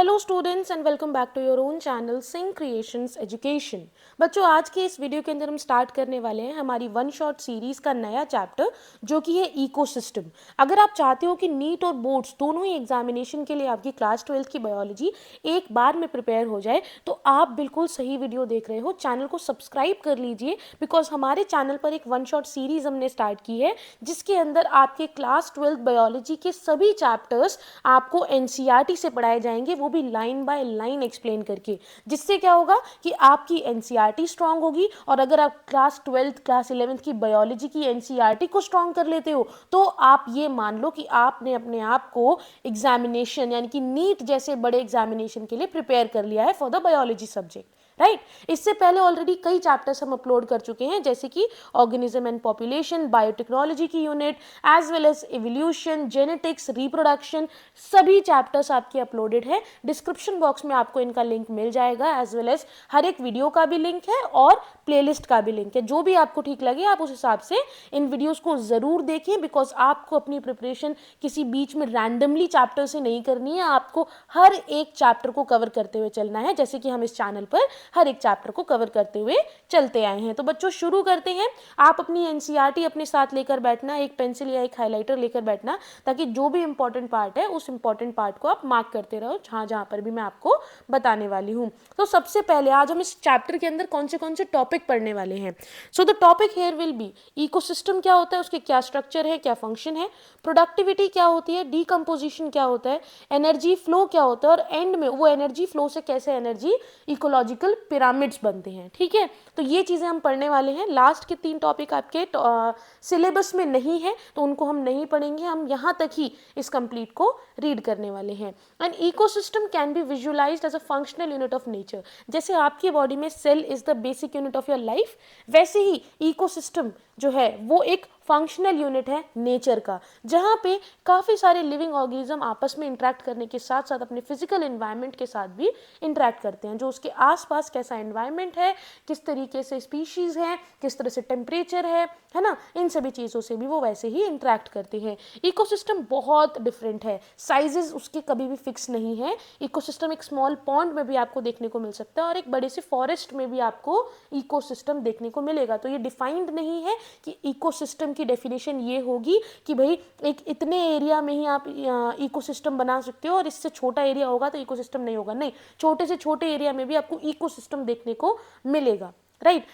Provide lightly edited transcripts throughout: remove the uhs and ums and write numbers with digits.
Hello students and welcome back to your own channel Singh creations education. बच्चों, आज के इस वीडियो के अंदर हम स्टार्ट करने वाले हैं हमारी वन शॉट सीरीज का नया चैप्टर जो कि है इकोसिस्टम। अगर आप चाहते हो कि नीट और बोर्ड्स दोनों ही एग्जामिनेशन के लिए आपकी क्लास 12th की बायोलॉजी एक बार में प्रिपेयर हो जाए तो आप बिल्कुल सही वीडियो देख रहे हो। चैनल को सब्सक्राइब कर लीजिए बिकॉज हमारे चैनल पर एक वन शॉट सीरीज हमने स्टार्ट की है जिसके अंदर आपके क्लास 12th बायोलॉजी के सभी चैप्टर्स आपको एनसीईआरटी से पढ़ाए जाएंगे, वो भी लाइन बाय लाइन एक्सप्लेन करके। जिससे क्या होगा कि आपकी एनसीईआरटी स्ट्रांग होगी और अगर आप क्लास 12th क्लास 11th की बायोलॉजी की एनसीईआरटी को स्ट्रांग कर लेते हो तो आप ये मान लो कि आपने अपने आप को एग्जामिनेशन यानी कि नीट जैसे बड़े एग्जामिनेशन के लिए प्रिपेयर कर लिया है for the biology subject, right. इससे पहले ऑलरेडी कई चैप्टर्स हम अपलोड कर चुके हैं जैसे कि ऑर्गेनिज्म एंड पॉपुलेशन, बायोटेक्नोलॉजी की unit, as well as evolution, genetics, reproduction, सभी चैप्टर्स आपके अपलोडेड है। डिस्क्रिप्शन बॉक्स में आपको इनका लिंक मिल जाएगा, एज वेल एज हर एक वीडियो का भी लिंक है और प्लेलिस्ट का भी लिंक है। जो भी आपको ठीक लगे आप उस हिसाब से इन वीडियोस को जरूर देखें बिकॉज आपको अपनी प्रिपरेशन किसी बीच में रैंडमली चैप्टर से नहीं करनी है, आपको हर एक चैप्टर को कवर करते हुए चलना है जैसे कि हम इस चैनल पर हर एक चैप्टर को कवर करते हुए चलते आए हैं। तो बच्चों शुरू करते हैं। आप अपनी एनसीईआरटी अपने साथ लेकर बैठना, एक पेंसिल या एक हाइलाइटर लेकर बैठना ताकि जो भी इंपॉर्टेंट पार्ट है उस इंपॉर्टेंट पार्ट को आप मार्क करते रहो जहां जहां पर भी मैं आपको बताने वाली हूं। तो सबसे पहले आज हम इस चैप्टर के अंदर कौन से टॉपिक पढ़ने वाले हैं। So the topic here will be ecosystem क्या होता है, उसके क्या स्ट्रक्चर है, क्या फंक्शन है, प्रोडक्टिविटी क्या होती है, डीकंपोजिशन क्या होता है, एनर्जी फ्लो क्या होता है और एंड में वो एनर्जी फ्लो से कैसे एनर्जी इकोलॉजिकल पिरामिड्स बनते हैं। ठीक है, तो ये चीजें हम पढ़ने वाले हैं। लास्ट के 3 टॉपिक आपके सिलेबस में नहीं है तो उनको हम नहीं पढ़ेंगे, हम यहाँ तक ही इस कंप्लीट को रीड करने वाले हैं। And ecosystem can be visualized as a functional unit of nature. जैसे आपकी बॉडी में cell is the basic unit of your life, वैसे ही इकोसिस्टम जो है वो एक फंक्शनल यूनिट है नेचर का, जहाँ पे काफ़ी सारे लिविंग ऑर्गेनिज्म आपस में इंटरेक्ट करने के साथ साथ अपने फिजिकल एनवायरनमेंट के साथ भी इंटरेक्ट करते हैं। जो उसके आसपास कैसा एनवायरनमेंट है, किस तरीके से स्पीशीज़ है, किस तरह से टेम्परेचर है ना, इन सभी चीज़ों से भी वो वैसे ही इंटरेक्ट करते हैं। इकोसिस्टम बहुत डिफरेंट है, साइजेस उसके कभी भी फिक्स नहीं है। इकोसिस्टम एक स्मॉल पॉन्ड में भी आपको देखने को मिल सकता है और एक बड़े से फॉरेस्ट में भी आपको इकोसिस्टम देखने को मिलेगा। तो ये डिफाइंड नहीं है कि इकोसिस्टम की डेफिनेशन ये होगी कि भाई एक इतने एरिया में ही आप इकोसिस्टम बना सकते हो और इससे छोटा एरिया होगा तो इकोसिस्टम नहीं होगा। नहीं, छोटे से छोटे एरिया में भी आपको इकोसिस्टम देखने को मिलेगा, right.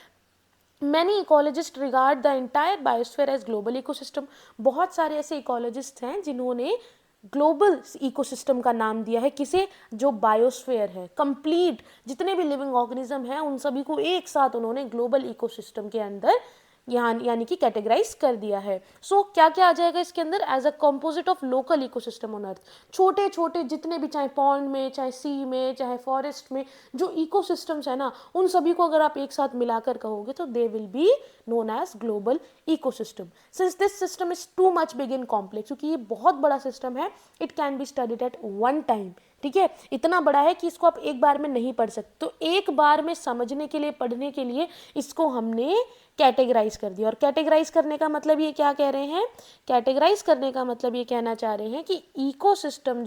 Many ecologist regard the entire biosphere as global ecosystem. बहुत सारे ऐसे इकोलॉजिस्ट हैं जिन्होंने ग्लोबल इकोसिस्टम का नाम दिया है किसे, जो बायोस्फीयर है, कंप्लीट जितने भी लिविंग ऑर्गेनिज्म हैं उन सभी को एक साथ उन्होंने ग्लोबल इकोसिस्टम के अंदर यानी कि कैटेगराइज कर दिया है। सो क्या क्या आ जाएगा इसके अंदर, as a composite of local ecosystem on earth. छोटे छोटे जितने भी, चाहे पॉन्ड में, चाहे सी में, चाहे फॉरेस्ट में जो इकोसिस्टम्स है ना, उन सभी को अगर आप एक साथ मिलाकर कहोगे तो they will be known as global ecosystem. Since this system is too much big in complex, क्योंकि ये बहुत बड़ा सिस्टम है, it can be studied at one time. ठीक है, इतना बड़ा है कि इसको आप एक बार में नहीं पढ़ सकते, तो एक बार में समझने के लिए, पढ़ने के लिए इसको हमने कैटेगराइज कर दिया। और कैटेगराइज करने का मतलब ये क्या कह रहे हैं, कैटेगराइज करने का मतलब ये कहना चाह रहे हैं कि इकोसिस्टम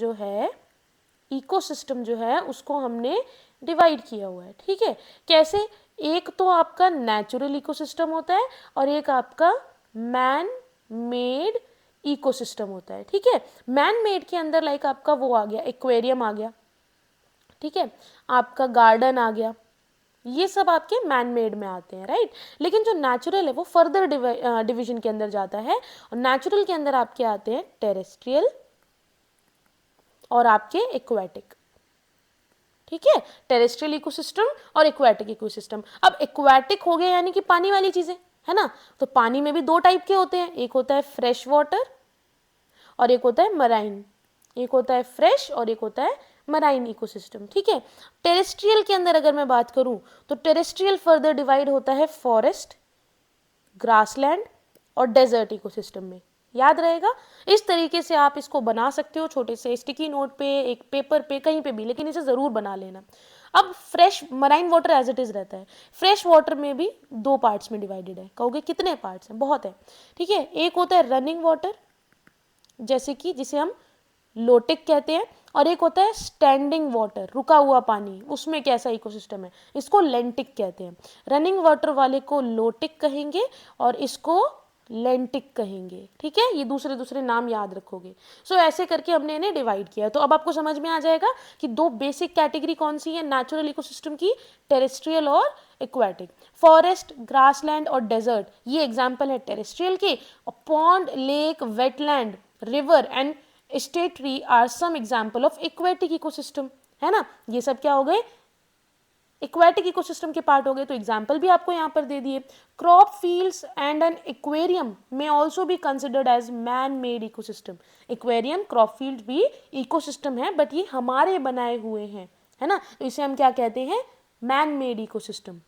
जो है उसको हमने डिवाइड किया हुआ है। ठीक है, कैसे, एक तो आपका नेचुरल इकोसिस्टम होता है और एक आपका मैन मेड इकोसिस्टम होता है। ठीक है, मैन मेड के अंदर लाइक आपका वो आ गया, एक्वेरियम आ गया, ठीक है, आपका गार्डन आ गया, ये सब आपके मैन मेड में आते हैं, राइट। लेकिन जो नेचुरल है वो फर्दर डिवीजन के अंदर जाता है और नेचुरल के अंदर आपके आते हैं टेरेस्ट्रियल और आपके एक्वेटिक। ठीक है, टेरेस्ट्रियल इकोसिस्टम और एक्वेटिक इकोसिस्टम। अब एक्वेटिक हो गया यानी कि पानी वाली चीजें, है ना, तो पानी में भी 2 टाइप के होते हैं, एक होता है फ्रेश वाटर और एक होता है मराइन। एक होता है फ्रेश और एक होता है मराइन इकोसिस्टम। ठीक है, टेरेस्ट्रियल के अंदर अगर मैं बात करूं तो टेरेस्ट्रियल फर्दर डिवाइड होता है फॉरेस्ट, ग्रासलैंड और डेजर्ट इकोसिस्टम में। याद रहेगा, इस तरीके से आप इसको बना सकते हो, छोटे से स्टिकी नोट पे, एक पेपर पे, कहीं पे भी, लेकिन इसे जरूर बना लेना। अब fresh marine water as it is रहता है, फ्रेश वाटर में भी 2 पार्ट्स में डिवाइडेड है। कहोगे कितने पार्ट्स हैं, बहुत है। ठीक है, एक होता है रनिंग वाटर जैसे कि जिसे हम लोटिक कहते हैं, और एक होता है स्टैंडिंग वाटर, रुका हुआ पानी, उसमें कैसा इकोसिस्टम है, इसको लेंटिक कहते हैं। रनिंग वाटर वाले को लोटिक कहेंगे और इसको लेंटिक कहेंगे। ठीक है, ये दूसरे दूसरे नाम याद रखोगे। सो ऐसे करके हमने इन्हें डिवाइड किया। तो अब आपको समझ में आ जाएगा कि दो बेसिक कैटेगरी कौन सी है नेचुरल इकोसिस्टम की, टेरेस्ट्रियल और एक्वाटिक। फॉरेस्ट, ग्रासलैंड और डेजर्ट ये एग्जाम्पल है टेरेस्ट्रियल के। Pond, lake, wetland, river and estuary are some example of aquatic ecosystem, है ना। ये सब क्या हो गए, एक्वेटिक इकोसिस्टम के पार्ट हो गए। तो एग्जाम्पल भी आपको यहाँ पर दे दिए। Crop fields and an aquarium में ऑल्सो भी considered as man made ecosystem. Aquarium, crop field भी इकोसिस्टम है, बट ये हमारे बनाए हुए हैं, है ना। तो इसे हम क्या कहते हैं, man made ecosystem.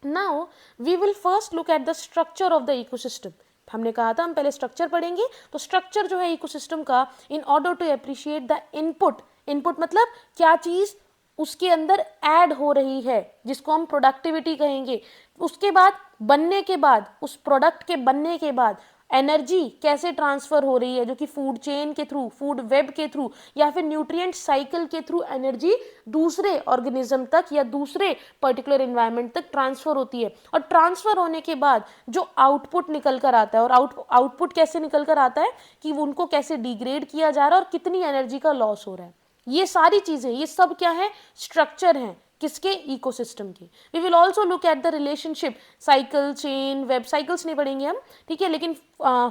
Now we will first look at the structure of the ecosystem. हमने कहा था हम पहले स्ट्रक्चर पढ़ेंगे। तो स्ट्रक्चर जो है इकोसिस्टम का, in order to appreciate the input, input मतलब क्या चीज उसके अंदर ऐड हो रही है, जिसको हम प्रोडक्टिविटी कहेंगे। उसके बाद बनने के बाद, उस प्रोडक्ट के बनने के बाद एनर्जी कैसे ट्रांसफर हो रही है, जो कि फूड चेन के थ्रू, फूड वेब के थ्रू या फिर न्यूट्रिएंट साइकिल के थ्रू एनर्जी दूसरे ऑर्गेनिज्म तक या दूसरे पर्टिकुलर एनवायरनमेंट तक ट्रांसफर होती है। और ट्रांसफर होने के बाद जो आउटपुट निकल कर आता है, और आउटपुट कैसे निकल कर आता है कि उनको कैसे डिग्रेड किया जा रहा है और कितनी एनर्जी का लॉस हो रहा है, ये सारी चीजें, ये सब क्या है, स्ट्रक्चर हैं किसके, इकोसिस्टम के। We will also look at the relationship, cycle, chain, web, cycles नहीं पढ़ेंगे हम, ठीक है, लेकिन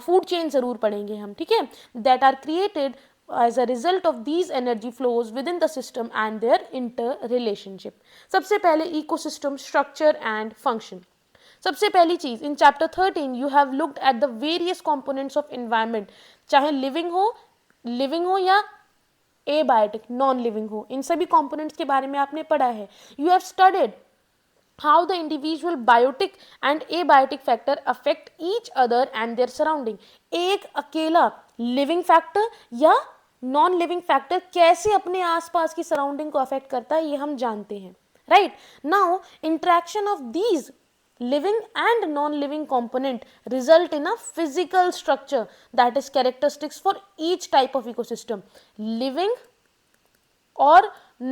फूड चेन जरूर पढ़ेंगे हम, ठीक है, that are created as a result of these energy flows within the system and their interrelationship. सबसे पहले ecosystem structure and function. सबसे पहली चीज, in chapter 13 you have looked at the various components of environment, चाहे living हो या abiotic, non living हो, इन सभी कंपोनेंट्स के बारे में आपने पढ़ा है। You have studied how the individual biotic and abiotic factor affect each other and their surrounding. एक अकेला लिविंग फैक्टर या नॉन लिविंग फैक्टर कैसे अपने आसपास की सराउंडिंग को अफेक्ट करता है, ये हम जानते हैं, right. Now interaction of these living and non-living component result in a physical structure that is characteristics for each type of ecosystem, living और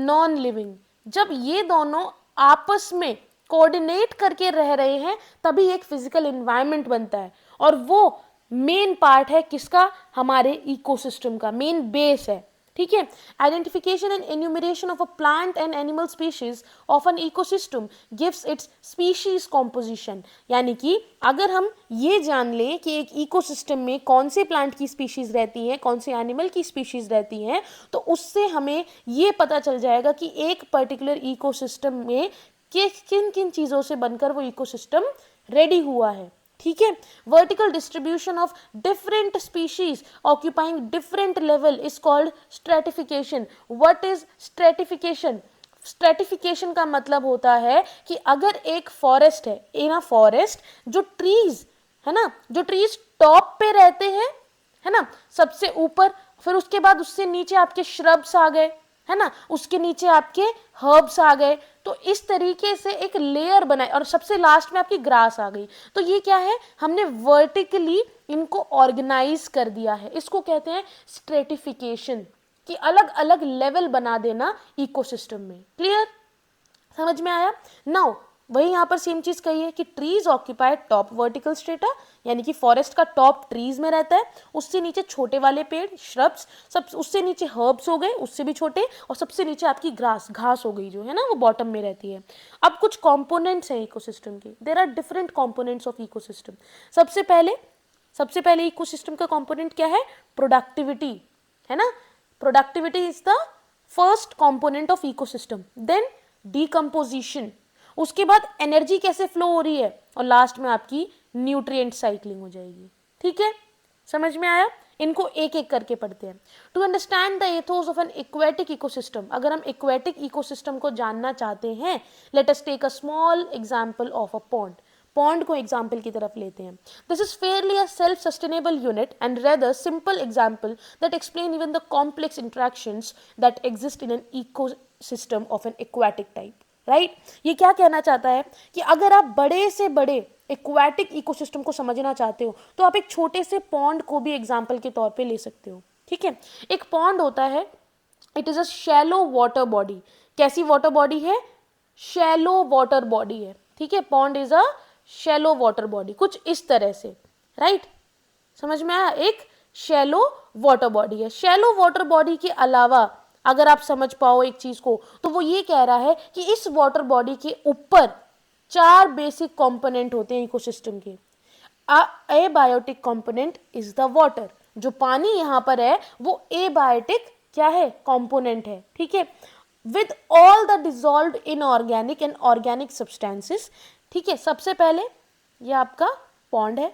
non-living। जब ये दोनों आपस में कोऑर्डिनेट करके रह रहे हैं तभी एक फिजिकल एनवायरनमेंट बनता है, और वो मेन पार्ट है किसका, हमारे इकोसिस्टम का, मेन बेस है, ठीक है। Identification and enumeration of a plant and animal species of an ecosystem gives it's species composition. यानी कि अगर हम ये जान लें कि एक इकोसिस्टम में कौन से प्लांट की स्पीशीज रहती हैं, कौन से एनिमल की स्पीशीज रहती हैं, तो उससे हमें ये पता चल जाएगा कि एक पर्टिकुलर इकोसिस्टम में किन किन चीज़ों से बनकर वो इकोसिस्टम रेडी हुआ है, ठीक है। Vertical distribution of different species occupying different level is called stratification. What is stratification? Stratification का मतलब होता है कि अगर एक फॉरेस्ट है, इन अ फॉरेस्ट जो ट्रीज है ना, जो ट्रीज टॉप पे रहते हैं, है ना, सबसे ऊपर, फिर उसके बाद उससे नीचे आपके श्रब्स आ गए, है ना, उसके नीचे आपके हर्ब्स आ गए, तो इस तरीके से एक लेयर बनाई, और सबसे लास्ट में आपकी ग्रास आ गई। तो ये क्या है, हमने वर्टिकली इनको ऑर्गेनाइज कर दिया है, इसको कहते हैं स्ट्रेटिफिकेशन, कि अलग अलग लेवल बना देना इकोसिस्टम में। क्लियर, समझ में आया। नाउ वही यहाँ पर सेम चीज कही है कि trees occupy top vertical strata, यानी कि फॉरेस्ट का टॉप ट्रीज में रहता है, उससे नीचे छोटे वाले पेड़ श्रब्स, सब उससे नीचे हर्ब्स हो गए, उससे भी छोटे, और सबसे नीचे आपकी घास हो गई जो है ना, वो बॉटम में रहती है। अब कुछ कंपोनेंट्स हैं इकोसिस्टम के, there are different components of ecosystem. सबसे पहले इकोसिस्टम का कंपोनेंट क्या है, प्रोडक्टिविटी, है ना। Productivity is the first component of ecosystem. Then decomposition, उसके बाद एनर्जी कैसे फ्लो हो रही है, और लास्ट में आपकी न्यूट्रिएंट साइक्लिंग हो जाएगी, ठीक है, समझ में आया। इनको एक एक करके पढ़ते हैं। To understand the ethos of an aquatic ecosystem, अगर हम एक्वेटिक इकोसिस्टम को जानना चाहते हैं, let us take a small example of a pond को एग्जाम्पल की तरफ लेते हैं। This is fairly a self sustainable unit and rather simple example that explain even the complex interactions that exist in an ecosystem of an aquatic type, right. ये क्या कहना चाहता है कि अगर आप बड़े से बड़े एक्वेटिक इकोसिस्टम को समझना चाहते हो तो आप एक छोटे से पॉन्ड को भी एग्जाम्पल के तौर पे ले सकते हो, ठीक है। एक पॉन्ड होता है it is a shallow water body. कैसी वाटर बॉडी है? शैलो वाटर बॉडी है, ठीक है। Pond is a shallow water body, कुछ इस तरह से, राइट? समझ में आया? एक शैलो वाटर बॉडी है। शैलो वाटर बॉडी के अलावा अगर आप समझ पाओ एक चीज को, तो वो ये कह रहा है कि इस वाटर बॉडी के ऊपर 4 बेसिक कंपोनेंट होते हैं इकोसिस्टम के। Abiotic component is the water. जो पानी यहां पर है वो एबायोटिक क्या है? कंपोनेंट है, ठीक है। With all the dissolved inorganic and organic substances, ठीक है। सबसे पहले ये आपका पॉन्ड है,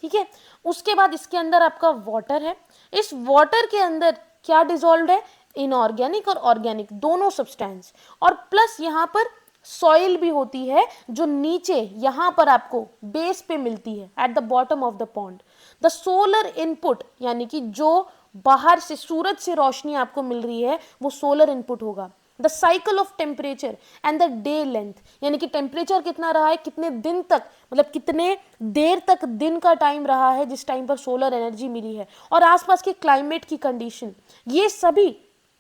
ठीक है। उसके बाद इसके अंदर आपका वाटर है। इस वाटर के अंदर क्या डिजॉल्व्ड है? इनऑर्गेनिक और ऑर्गेनिक दोनों सब्सटेंस, और प्लस यहां पर सॉइल भी होती है जो नीचे यहां पर आपको बेस पे मिलती है, at the bottom of the pond. The solar input, यानी कि जो बाहर से सूरज से रोशनी आपको मिल रही है वो सोलर इनपुट होगा। The cycle of temperature and the day length, यानी कि टेम्परेचर कितना रहा है, कितने दिन तक, मतलब कितने देर तक दिन का टाइम रहा है जिस टाइम पर सोलर एनर्जी मिली है, और आसपास के क्लाइमेट की कंडीशन, ये सभी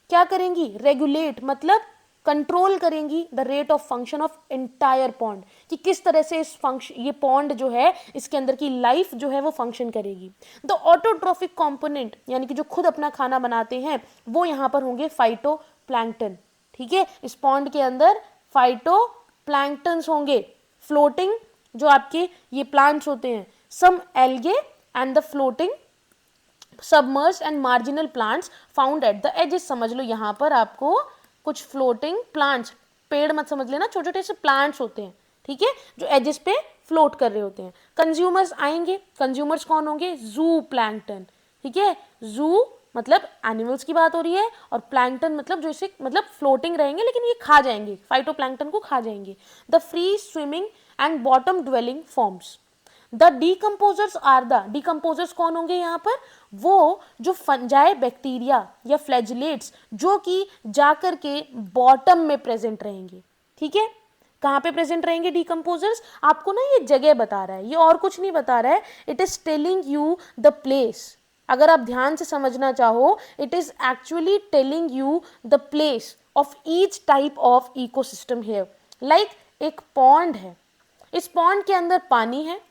क्या करेंगी? रेगुलेट, मतलब कंट्रोल करेंगी the rate of function of entire pond, कि किस तरह से इस फंक्शन, ये पॉन्ड जो है इसके अंदर की लाइफ जो है वो फंक्शन करेगी। द ऑटोट्रोफिक कंपोनेंट, यानी कि जो खुद अपना खाना बनाते हैं, वो यहां पर होंगे फाइटो प्लैंक्टन, ठीक है। इस पॉन्ड के अंदर फाइटो प्लैंक्टन्स होंगे, फ्लोटिंग जो आपके ये प्लांट्स होते हैं, some algae and the floating submerge and marginal plants found at the edges. समझ लो यहां पर आपको कुछ फ्लोटिंग प्लांट्स, पेड़ मत समझ लेना, छोटे छोटे से प्लांट्स होते हैं, ठीक है, जो एजेस पे फ्लोट कर रहे होते हैं। कंज्यूमर्स आएंगे, कंज्यूमर्स कौन होंगे? जू प्लैंक्टन, ठीक है। जू मतलब एनिमल्स की बात हो रही है, और प्लैंक्टन मतलब जो इसे मतलब फ्लोटिंग रहेंगे लेकिन ये खा जाएंगे, फाइटोप्लैंक्टन को खा जाएंगे। The free swimming and bottom dwelling forms. The decomposers are the, decomposers कौन होंगे यहाँ पर? वो जो फंजाई बैक्टीरिया या फ्लैजिलेट्स जो कि जाकर के बॉटम में प्रेजेंट रहेंगे, ठीक है। कहाँ पे प्रेजेंट रहेंगे डिकम्पोजर्स? आपको ना ये जगह बता रहा है, ये और कुछ नहीं बता रहा है, it is telling you the place. अगर आप ध्यान से समझना चाहो, it is actually telling you the place of each type of ecosystem here. Like एक पॉन्ड है, इस पॉन्ड के अंदर पानी है,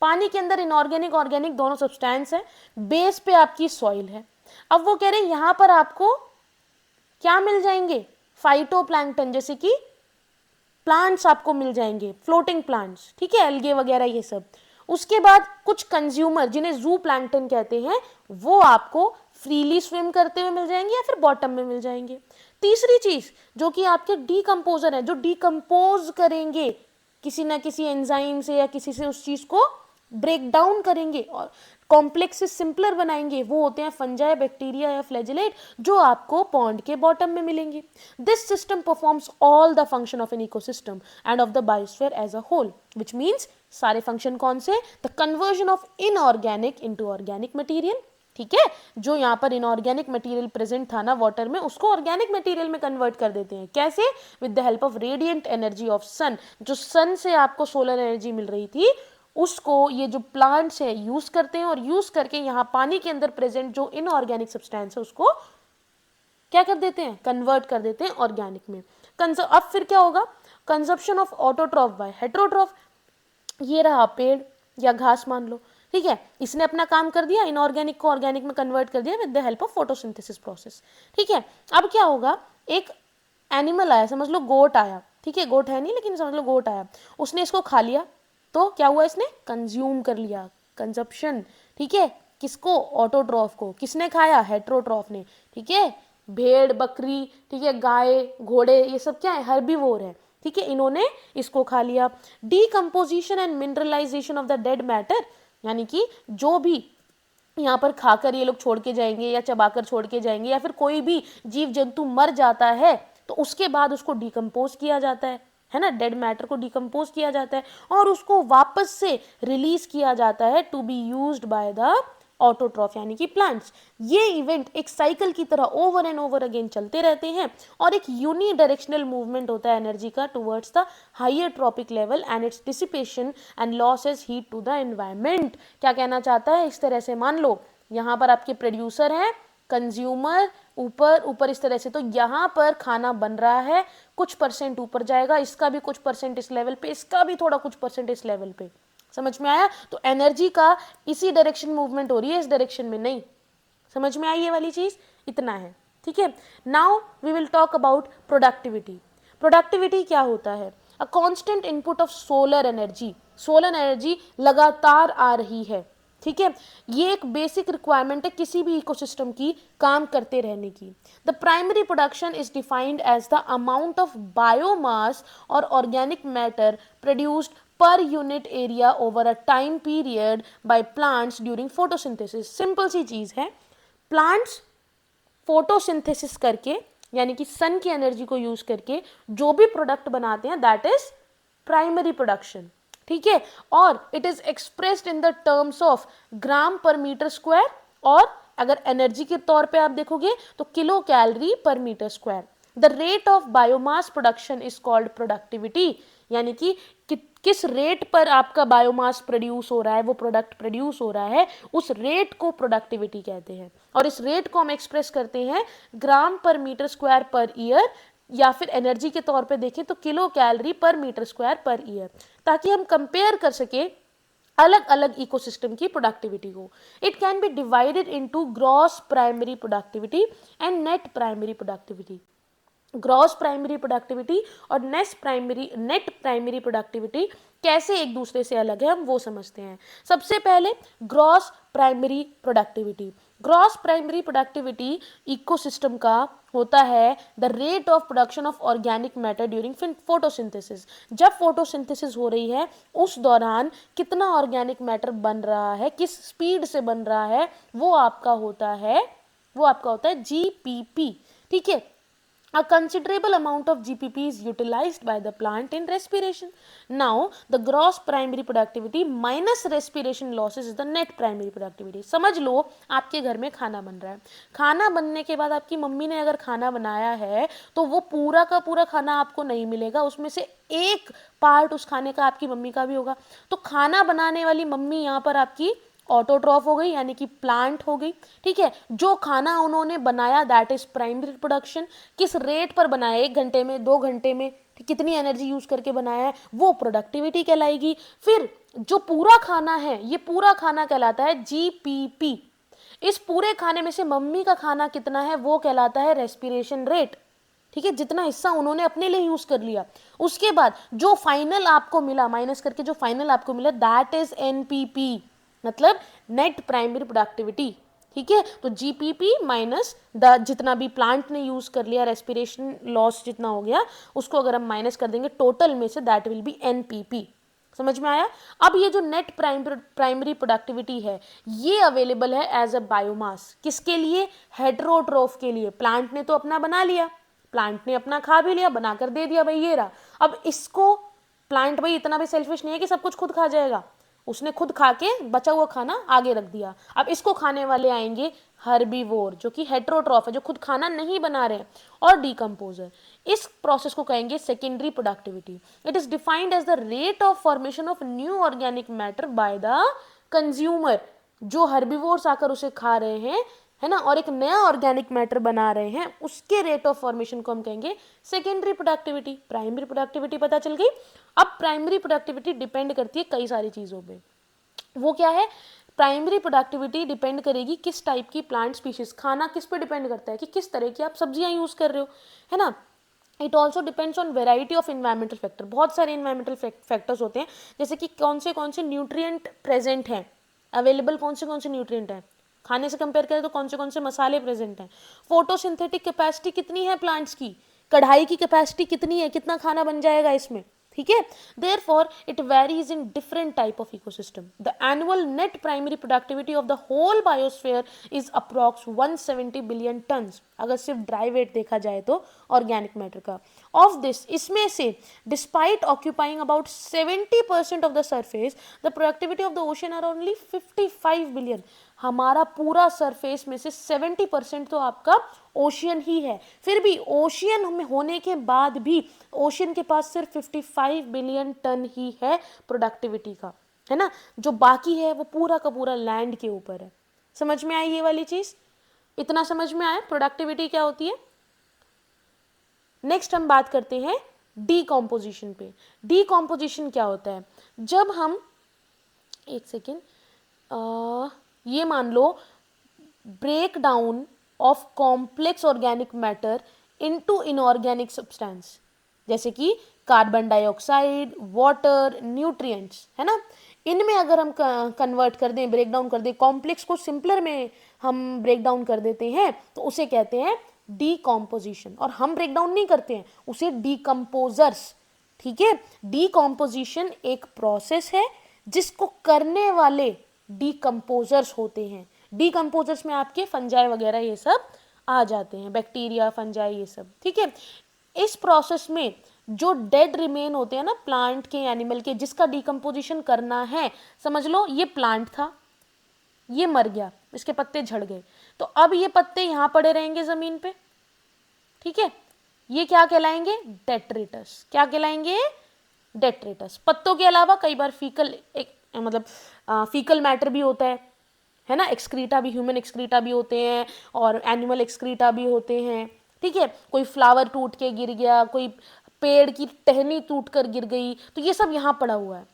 पानी के अंदर इनऑर्गेनिक ऑर्गेनिक दोनों सब्सटेंस है, बेस पे आपकी सॉइल है। अब वो कह रहे हैं यहां पर आपको क्या मिल जाएंगे? फाइटोप्लैंक्टन, जैसे कि प्लांट्स आपको मिल जाएंगे, फ्लोटिंग प्लांट्स, ठीक है, एल्गे वगैरह ये सब। उसके बाद कुछ कंज्यूमर जिन्हें जू प्लैंक्टन कहते हैं, वो आपको फ्रीली स्विम करते हुए मिल जाएंगे या फिर बॉटम में मिल जाएंगे। तीसरी चीज जो कि आपके डीकंपोजर है, जो डीकंपोज करेंगे किसी ना किसी एंजाइम से या किसी से, उस चीज को ब्रेक डाउन करेंगे और कॉम्प्लेक्स से सिंपलर बनाएंगे, वो होते हैं फंजाई बैक्टीरिया या फ्लैजिलेट, जो आपको पॉन्ड के बॉटम में मिलेंगे। This system performs all the function of an ecosystem and of the biosphere as a whole, which means सारे फंक्शन कौन से? The conversion of inorganic into organic material, ठीक है। जो यहाँ पर इनऑर्गेनिक मटेरियल प्रेजेंट था ना वाटर में, उसको ऑर्गेनिक मटेरियल में कन्वर्ट कर देते हैं। कैसे? With the help of radiant energy of sun. जो सन से आपको सोलर एनर्जी मिल रही थी, उसको ये जो प्लांट्स है यूज करते हैं, और यूज करके यहाँ पानी के अंदर प्रेजेंट जो इनऑर्गेनिक सब्सटेंस है उसको क्या कर देते हैं? कन्वर्ट कर देते हैं ऑर्गेनिक में। अब फिर क्या होगा? Consumption of autotroph by heterotroph. ये रहा पेड़ या घास मान लो, ठीक है, इसने अपना काम कर दिया, इनऑर्गेनिक को ऑर्गेनिक में कन्वर्ट कर दिया with the help of photosynthesis process, ठीक है। अब क्या होगा? एक एनिमल आया, समझ लो गोट आया, ठीक है, गोट है नहीं लेकिन समझ लो गोट आया, उसने इसको खा लिया, तो क्या हुआ? इसने कंज्यूम कर लिया, कंजप्शन, ठीक है। किसको? ऑटोट्रॉफ को। किसने खाया? हेटेरोट्रॉफ ने, ठीक है। भेड़, बकरी, ठीक है, गाय, घोड़े, ये सब क्या है? हर्बीवोर है, ठीक है, इन्होंने इसको खा लिया। Decomposition and mineralization of the dead matter, यानी कि जो भी यहाँ पर खाकर ये लोग छोड़ के जाएंगे या चबाकर छोड़ के जाएंगे, या फिर कोई भी जीव जंतु मर जाता है तो उसके बाद उसको डिकम्पोज किया जाता है ना, डेड मैटर को डिकम्पोज किया जाता है और उसको वापस से रिलीज किया जाता है to be used by the autotroph, यानी कि प्लांट्स। ये इवेंट एक साइकिल की तरह ओवर एंड ओवर अगेन चलते रहते हैं, और एक यूनी डायरेक्शनल मूवमेंट होता है एनर्जी का towards the higher trophic level and its dissipation and loss as heat to the environment. क्या कहना चाहता है? इस तरह से मान लो यहाँ पर आपके प्रोड्यूसर हैं कंज्यूमर ऊपर ऊपर इस तरह से, तो यहाँ पर खाना बन रहा है, कुछ परसेंट ऊपर जाएगा, इसका भी कुछ परसेंट इस लेवल पे, इसका भी थोड़ा कुछ परसेंट इस लेवल पे। समझ में आया? तो एनर्जी का इसी डायरेक्शन मूवमेंट हो रही है, इस डायरेक्शन में नहीं। समझ में आई ये वाली चीज? इतना है, ठीक है। Now we will talk about productivity. Productivity क्या होता है? A constant input of solar energy. Solar energy लगातार आ रही है, ठीक है। ये एक बेसिक रिक्वायरमेंट है किसी भी इकोसिस्टम की काम करते रहने की। The primary production is defined as the amount of biomass और organic matter produced per unit area over a time period by plants during photosynthesis. Simple सी चीज है, प्लांट्स फोटोसिंथेसिस करके यानी कि सन की एनर्जी को यूज करके जो भी प्रोडक्ट बनाते हैं दैट इज प्राइमरी प्रोडक्शन, ठीक है। और it is expressed in the terms of gram per metre square, और अगर एनर्जी के तौर पे आप देखोगे तो kilocalorie per metre square. The rate of biomass production is called productivity, यानी कि किस रेट पर आपका बायोमास प्रोड्यूस हो रहा है, वो प्रोडक्ट प्रोड्यूस हो रहा है, उस रेट को प्रोडक्टिविटी कहते हैं। और इस रेट को हम एक्सप्रेस करते हैं ग्राम per metre square per year, या फिर एनर्जी के तौर पे देखें तो kilocalorie per metre square per year, ताकि हम कंपेयर कर सके अलग अलग इकोसिस्टम की प्रोडक्टिविटी को। It can B divided into gross primary productivity and net primary productivity. Gross primary productivity और नेट प्राइमरी प्रोडक्टिविटी कैसे एक दूसरे से अलग है, हम वो समझते हैं। सबसे पहले gross primary productivity. Gross primary productivity ecosystem का होता है the rate of production of organic matter during photosynthesis. जब फोटोसिंथेसिस हो रही है उस दौरान कितना ऑर्गेनिक मैटर बन रहा है, किस स्पीड से बन रहा है, वो आपका होता है जीपीपी, ठीक है। A considerable amount of GPP is utilized by the plant in respiration. Now, the gross primary productivity minus respiration losses is the net primary productivity. समझ लो आपके घर में खाना बन रहा है, खाना बनने के बाद आपकी मम्मी ने अगर खाना बनाया है तो वो पूरा का पूरा खाना आपको नहीं मिलेगा, उसमें से एक पार्ट उस खाने का आपकी मम्मी का भी होगा। तो खाना बनाने वाली मम्मी यहाँ पर आपकी ऑटोट्रॉफ हो गई, यानी कि प्लांट हो गई, ठीक है। जो खाना उन्होंने बनाया दैट इज प्राइमरी प्रोडक्शन। किस रेट पर बनाया, 1 घंटे में, 2 घंटे में, कितनी एनर्जी यूज करके बनाया है, वो प्रोडक्टिविटी कहलाएगी। फिर जो पूरा खाना है, ये पूरा खाना कहलाता है जीपीपी। इस पूरे खाने में से मम्मी का खाना कितना है वो कहलाता है रेस्पिरेशन रेट, ठीक है। जितना हिस्सा उन्होंने अपने लिए यूज कर लिया, उसके बाद जो फाइनल आपको मिला, माइनस करके जो फाइनल आपको मिला दैट इज एनपीपी, मतलब नेट प्राइमरी प्रोडक्टिविटी, ठीक है। तो जीपीपी माइनस द जितना भी प्लांट ने यूज कर लिया, रेस्पिरेशन लॉस जितना हो गया, उसको अगर हम माइनस कर देंगे टोटल में say that will be NPP. समझ में आया? अब ये जो नेट प्राइमरी प्रोडक्टिविटी है ये अवेलेबल है एज अ बायोमास। किसके लिए? हेटेरोट्रोफ के लिए। प्लांट ने तो अपना बना लिया, प्लांट ने अपना खा भी लिया, बनाकर दे दिया, भाई ये रहा। अब इसको प्लांट भाई इतना भी सेल्फिश नहीं है कि सब कुछ खुद खा जाएगा, उसने खुद खा के बचा हुआ खाना आगे रख दिया। अब इसको खाने वाले आएंगे हर्बीवोर, जो कि हेटेरोट्रॉफ है, जो खुद खाना नहीं बना रहे, और डीकंपोजर। इस प्रोसेस को कहेंगे secondary productivity. It is defined as the rate of formation of new organic matter by the consumer. जो हर्बीवोर्स आकर उसे खा रहे हैं, है ना, और एक नया ऑर्गेनिक मैटर बना रहे हैं, उसके रेट ऑफ फॉर्मेशन को हम कहेंगे सेकेंडरी प्रोडक्टिविटी। प्राइमरी प्रोडक्टिविटी पता चल गई। अब प्राइमरी प्रोडक्टिविटी डिपेंड करती है कई सारी चीजों पे। वो क्या है? प्राइमरी प्रोडक्टिविटी डिपेंड करेगी किस टाइप की प्लांट स्पीशीज, खाना किस पे डिपेंड करता है कि किस तरह की आप सब्जियां यूज कर रहे हो, है ना। It also depends on variety of environmental factor. बहुत सारे इन्वायरमेंटल फैक्टर्स होते हैं, जैसे कि कौन से न्यूट्रिएंट प्रेजेंट हैं, अवेलेबल कौन से न्यूट्रिएंट हैं, खाने से कंपेयर करें तो कौन से मसाले प्रेजेंट हैं, फोटोसिंथेटिक कैपेसिटी कितनी है प्लांट्स की, कढ़ाई की कैपेसिटी कितनी है, कितना खाना बन जाएगा इसमें, ठीक है। Therefore it varies in different type of ecosystem. The annual net primary productivity of the whole biosphere is approx 170 billion tons, अगर सिर्फ ड्राई वेट देखा जाए तो ऑर्गेनिक मैटर का। ऑफ दिस, इसमें से despite occupying about 70% of the surface, the productivity of the ocean are only 55 billion. हमारा पूरा सरफेस में से 70% तो आपका ओशियन ही है। फिर भी ओशियन में होने के बाद भी ओशियन के पास सिर्फ 55 बिलियन टन ही है प्रोडक्टिविटी का, है ना। जो बाकी है वो पूरा का पूरा लैंड के ऊपर है। समझ में आई ये वाली चीज? इतना समझ में आया प्रोडक्टिविटी क्या होती है। नेक्स्ट हम बात करते हैं डीकॉम्पोजिशन पे। डीकॉम्पोजिशन क्या होता है, जब हम एक सेकेंड ये मान लो break down of complex organic matter into inorganic substance, जैसे कि कार्बन डाइऑक्साइड, वाटर, न्यूट्रिएंट्स, है ना, इनमें अगर हम कन्वर्ट कर दें, ब्रेक डाउन कर दें, कॉम्प्लेक्स को सिंपलर में हम ब्रेक डाउन कर देते हैं, तो उसे कहते हैं डीकॉम्पोजिशन। और हम ब्रेक डाउन नहीं करते हैं, उसे डीकम्पोजर्स, ठीक है। डीकॉम्पोजिशन एक प्रोसेस है जिसको करने वाले डीकम्पोजर्स होते हैं। डीकम्पोजर्स में आपके फंजाई वगैरह ये सब आ जाते हैं, बैक्टीरिया, फंजाई, ये सब, ठीक है। इस प्रोसेस में जो डेड रिमेन होते हैं ना प्लांट के, एनिमल के, जिसका डीकम्पोजिशन करना है, समझ लो ये प्लांट था, ये मर गया, इसके पत्ते झड़ गए, तो अब ये पत्ते यहां पड़े रहेंगे जमीन पे, ठीक है। ये क्या कहलाएंगे, डेट्रिटस। क्या कहलाएंगे, डेट्रिटस। पत्तों के अलावा कई बार फीकल, मतलब फीकल मैटर भी होता है ना, एक्सक्रीटा भी, ह्यूमन एक्सक्रीटा भी होते हैं और एनिमल एक्सक्रीटा भी होते हैं, ठीक है। कोई फ्लावर टूट के गिर गया, कोई पेड़ की टहनी टूट कर गिर गई, तो ये सब यहाँ पड़ा हुआ है,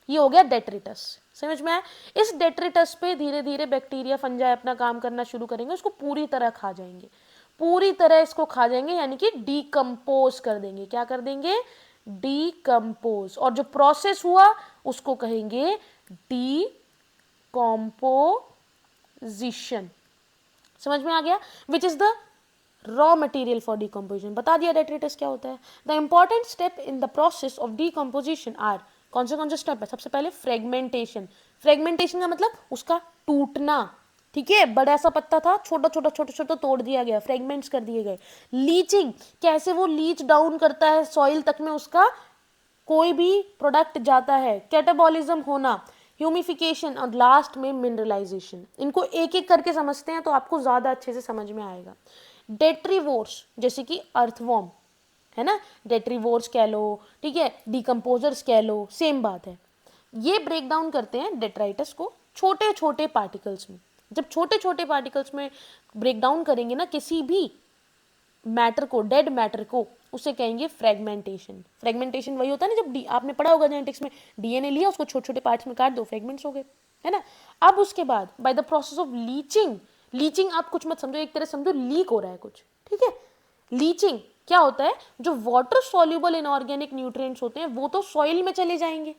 ये हो गया डेट्रिटस। समझ में आया। इस डेट्रिटस पे धीरे धीरे बैक्टीरिया, फंजाई अपना काम करना शुरू करेंगे, उसको पूरी तरह खा जाएंगे, पूरी तरह इसको खा जाएंगे, यानी कि डीकम्पोज कर देंगे। क्या कर देंगे, डीकम्पोज। और जो प्रोसेस हुआ उसको कहेंगे डीकम्पोजिशन। समझ में आ गया, which is the raw material for decomposition. बता दिया डेट्रिटस क्या होता है। The important step in the process of decomposition are, कौन से स्टेप है, सबसे पहले फ्रेगमेंटेशन। फ्रेगमेंटेशन का मतलब उसका टूटना, ठीक है। बड़ा सा पत्ता था, छोटा छोटा तोड़ दिया गया, फ्रेगमेंट्स कर दिए गए। लीचिंग, कैसे वो लीच डाउन करता है सॉइल तक में, उसका कोई भी प्रोडक्ट जाता है। कैटाबॉलिज्म होना, ह्यूमिफिकेशन, और लास्ट में मिनरलाइजेशन। इनको एक एक करके समझते हैं तो आपको ज्यादा अच्छे से समझ में आएगा। डेट्रीवोर्स, जैसे कि अर्थवॉर्म, है ना, डेट्रीवोर्स कह लो, ठीक है, डीकम्पोजर्स कह लो, सेम बात है। ये ब्रेक डाउन करते हैं डेट्राइटस को छोटे छोटे पार्टिकल्स में। जब छोटे छोटे पार्टिकल्स में ब्रेक डाउन करेंगे ना किसी भी मैटर को, डेड मैटर को, उसे कहेंगे फ्रेगमेंटेशन। फ्रेगमेंटेशन वही होता है ना, जब आपने पढ़ा होगा जेनेटिक्स में, डीएनए लिया, उसको छोटे छोटे पार्ट्स में काट दो, फ्रेगमेंट्स हो गए, है ना। अब उसके बाद bye the process of leaching, leaching आप कुछ मत समझो, एक तरह समझो लीक हो रहा है कुछ, ठीक है। लीचिंग क्या होता है, जो वाटर सॉल्युबल इनऑर्गेनिक न्यूट्रिएंट्स होते हैं वो तो सॉइल में चले जाएंगे।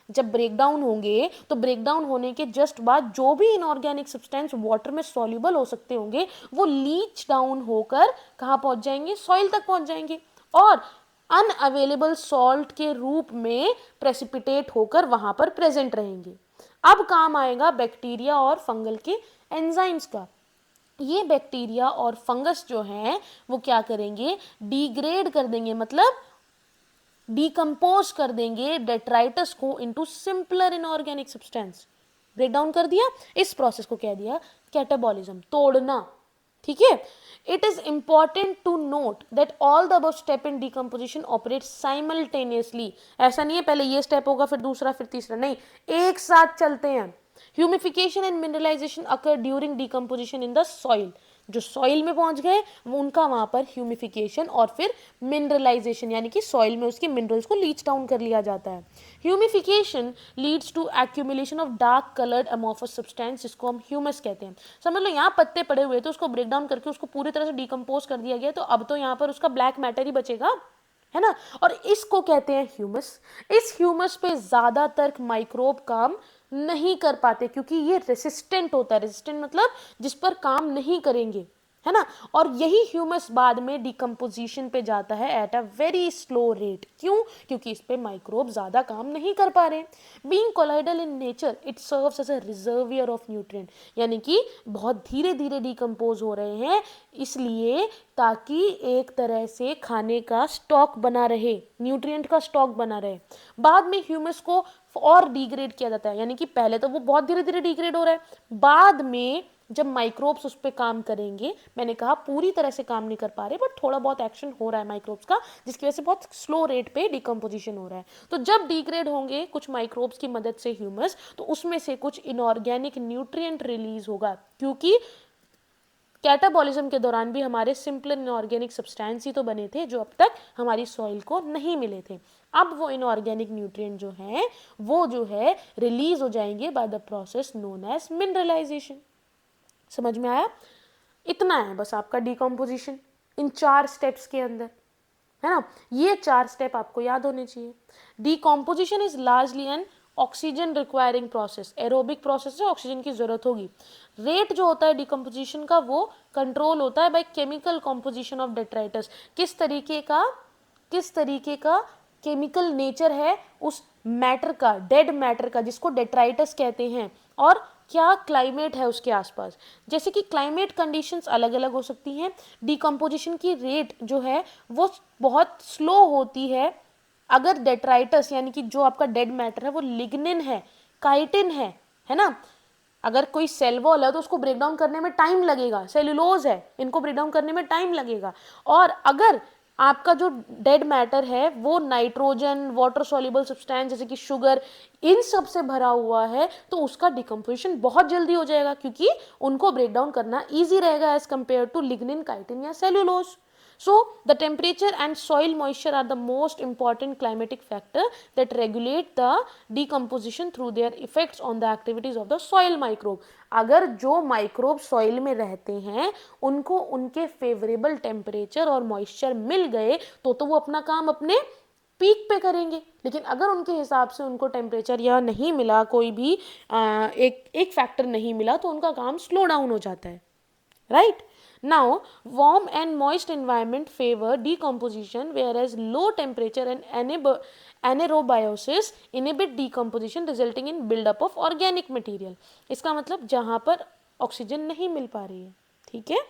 जब ब्रेकडाउन होंगे तो ब्रेकडाउन होने के जस्ट बाद जो भी इनऑर्गेनिक सब्सटेंस वाटर में सॉल्युबल हो सकते होंगे वो लीच डाउन होकर कहाँ पहुंच जाएंगे, सॉइल तक पहुंच जाएंगे, और अनअवेलेबल सॉल्ट के रूप में प्रेसिपिटेट होकर वहां पर प्रेजेंट रहेंगे। अब काम आएगा बैक्टीरिया और फंगल के एंजाइम्स का। ये बैक्टीरिया और फंगस जो है वो क्या करेंगे, डिग्रेड कर देंगे, मतलब डीकम्पोज कर देंगे डेट्राइटस को into simpler inorganic substance. Break down कर दिया, इस प्रोसेस को कह दिया कैटाबॉलिज्म, तोड़ना, ठीक है। It is important to note that all the above step in decomposition operate simultaneously. ऐसा नहीं है पहले ये स्टेप होगा फिर दूसरा फिर तीसरा, नहीं, एक साथ चलते हैं। Humification and mineralization occur during decomposition in the soil. जो सॉइल में पहुंच गए वो उनका वहां पर ह्यूमिफिकेशन और फिर मिनरलाइजेशन, यानी कि सॉइल में उसके मिनरल्स को लीच डाउन कर लिया जाता है। Humification leads to accumulation of dark coloured amorphous substance, जिसको हम ह्यूमस कहते हैं। समझ लो यहाँ पत्ते पड़े हुए थे, उसको ब्रेक डाउन करके उसको पूरी तरह से डीकम्पोज कर दिया गया, तो अब तो यहाँ पर उसका ब्लैक मैटर ही बचेगा, है ना, और इसको कहते हैं ह्यूमस। इस ह्यूमस पे ज्यादातर माइक्रोब काम नहीं कर पाते क्योंकि ये रेसिस्टेंट होता है। रेसिस्टेंट मतलब जिस पर काम नहीं करेंगे, है ना, और यही ह्यूमस बाद में डिकम्पोजिशन पे जाता है at a very slow rate. क्यों, क्योंकि इस पे माइक्रोब ज्यादा काम नहीं कर पा रहे। Being colloidal in nature it serves as a reservoir of nutrient, यानी कि बहुत धीरे धीरे डिकम्पोज हो रहे हैं इसलिए ताकि एक तरह से खाने का स्टॉक बना रहे, न्यूट्रिएंट का स्टॉक बना रहे। बाद में ह्यूमस को और डिग्रेड किया जाता है, यानी कि पहले तो वो बहुत धीरे धीरे डिग्रेड हो रहा है, बाद में जब माइक्रोब्स उस पर काम करेंगे, मैंने कहा पूरी तरह से काम नहीं कर पा रहे बट थोड़ा बहुत एक्शन हो रहा है माइक्रोब्स का, जिसकी वजह से बहुत स्लो रेट पे डिकम्पोजिशन हो रहा है। तो जब डिग्रेड होंगे कुछ माइक्रोब्स की मदद से ह्यूमस, तो उसमें से कुछ इनऑर्गेनिक न्यूट्रिएंट रिलीज होगा, क्योंकि कैटाबॉलिज्म के दौरान भी हमारे सिंपल इनऑर्गेनिक सब्सटेंस ही तो बने थे जो अब तक हमारी सॉइल को नहीं मिले थे। अब वो इनऑर्गेनिक न्यूट्रिएंट जो हैं वो जो है रिलीज हो जाएंगे by the process known as mineralization. समझ में आया? इतना है बस आपका डिकम्पोजिशन इन 4 स्टेप्स के अंदर, है ना। ये 4 स्टेप आपको याद होने चाहिए। Decomposition is largely N oxygen requiring process, aerobic process से ऑक्सीजन की जरूरत होगी। रेट जो होता है डिकम्पोजिशन का वो कंट्रोल होता है by chemical composition of detritus. किस तरीके का केमिकल नेचर है उस मैटर का, डेड मैटर का, जिसको डेट्राइटस कहते हैं, और क्या क्लाइमेट है उसके आसपास। जैसे कि क्लाइमेट कंडीशंस अलग अलग हो सकती हैं, डिकम्पोजिशन की रेट जो है वो बहुत स्लो होती है। अगर डेट्राइटस यानी कि जो आपका डेड मैटर है वो लिग्निन है, काइटिन है ना। अगर कोई सेल वॉल है तो उसको ब्रेक डाउन करने में टाइम लगेगा, सेल्यूलोज है, इनको ब्रेक डाउन करने में टाइम लगेगा। और अगर आपका जो डेड मैटर है वो नाइट्रोजन, वाटर सॉल्युबल सब्सटेंस जैसे कि शुगर, इन सब से भरा हुआ है तो उसका डिकम्पोजिशन बहुत जल्दी हो जाएगा, क्योंकि उनको ब्रेक डाउन करना ईजी रहेगा as compare to lignin, chitin या cellulose. So the temperature and soil moisture are the most important climatic factor that regulate the decomposition through their effects on the activities of the soil microbe. अगर जो microbe soil में रहते हैं उनको उनके favourable temperature और moisture मिल गए तो वो अपना काम अपने पीक पे करेंगे। लेकिन अगर उनके हिसाब से उनको टेम्परेचर या नहीं मिला, कोई भी एक फैक्टर नहीं मिला, तो उनका काम स्लो डाउन हो जाता है, right. Now, warm and moist environment favor decomposition, whereas low temperature and anaerobiosis inhibit decomposition, resulting in buildup of organic material. इसका मतलब जहाँ पर ऑक्सीजन नहीं मिल पा रही है, ठीक है,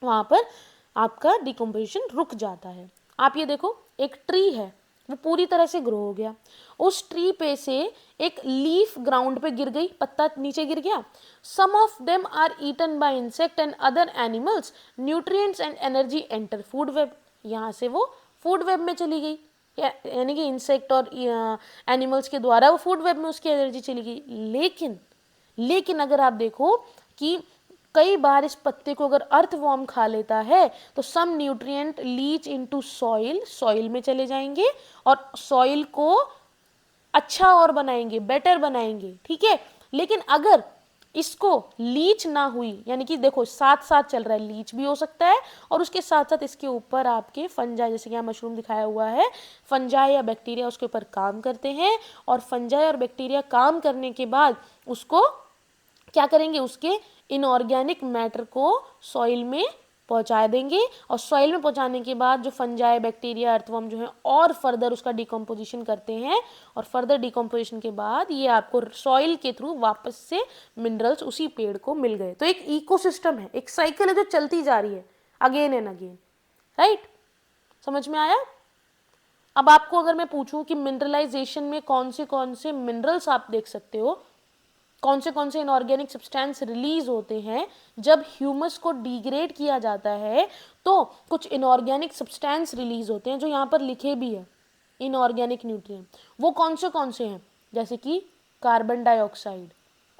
वहाँ पर आपका डिकम्पोजिशन रुक जाता है। आप ये देखो, एक ट्री है वो पूरी तरह से ग्रो हो गया, उस ट्री पे से एक लीफ ग्राउंड पे गिर गई, पत्ता नीचे गिर गया। Some of them are eaten by insect and other animals, nutrients and energy enter food web. यहाँ से वो फूड वेब में चली गई, यानी कि इंसेक्ट और एनिमल्स के द्वारा वो फूड वेब में उसकी एनर्जी चली गई। लेकिन अगर आप देखो कि कई बार इस पत्ते को अगर अर्थवॉर्म खा लेता है तो सम न्यूट्रिएंट लीच इनटू सॉइल में चले जाएंगे और सॉइल को अच्छा और बनाएंगे, बेटर बनाएंगे, ठीक है। लेकिन अगर इसको लीच ना हुई, यानी कि देखो साथ साथ चल रहा है, लीच भी हो सकता है और उसके साथ साथ इसके ऊपर आपके फंजाई, जैसे कि यहाँ मशरूम दिखाया हुआ है, फंजाई या बैक्टीरिया उसके ऊपर काम करते हैं, और फंजाई और बैक्टीरिया काम करने के बाद उसको क्या करेंगे, उसके इनऑर्गेनिक मैटर को सॉइल में पहुंचा देंगे, और सॉइल में पहुंचाने के बाद जो फंजाई, बैक्टीरिया, अर्थवर्म जो है और फर्दर उसका डिकम्पोजिशन करते हैं, और फर्दर डिकम्पोजिशन के बाद ये आपको सॉइल के थ्रू वापस से मिनरल्स उसी पेड़ को मिल गए। तो एक इकोसिस्टम है, एक साइकिल है जो चलती जा रही है अगेन एंड अगेन, राइट। समझ में आया? अब आपको अगर मैं पूछूं कि मिनरलाइजेशन में कौन से मिनरल्स आप देख सकते हो, कौन से इनऑर्गेनिक सब्सटेंस रिलीज होते हैं जब ह्यूमस को डिग्रेड किया जाता है, तो कुछ इनऑर्गेनिक सब्सटेंस रिलीज होते हैं जो यहाँ पर लिखे भी है, इनऑर्गेनिक न्यूट्रिएंट। वो कौन से हैं, जैसे कि कार्बन डाइऑक्साइड,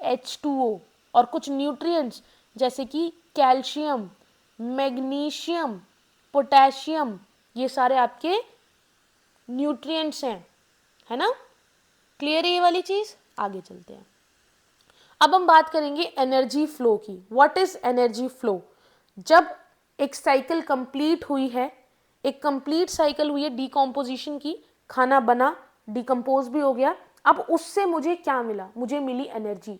H2O, और कुछ न्यूट्रिएंट्स जैसे कि कैल्शियम, मैग्नीशियम, पोटेशियम, ये सारे आपके न्यूट्रिएंट्स हैं, है ना। क्लियर है ये वाली चीज? आगे चलते हैं। अब हम बात करेंगे एनर्जी फ्लो की। What is energy flow? जब एक साइकिल कंप्लीट हुई है, एक कंप्लीट साइकिल हुई है डिकम्पोजिशन की, खाना बना, डिकम्पोज भी हो गया, अब उससे मुझे क्या मिला? मुझे मिली एनर्जी।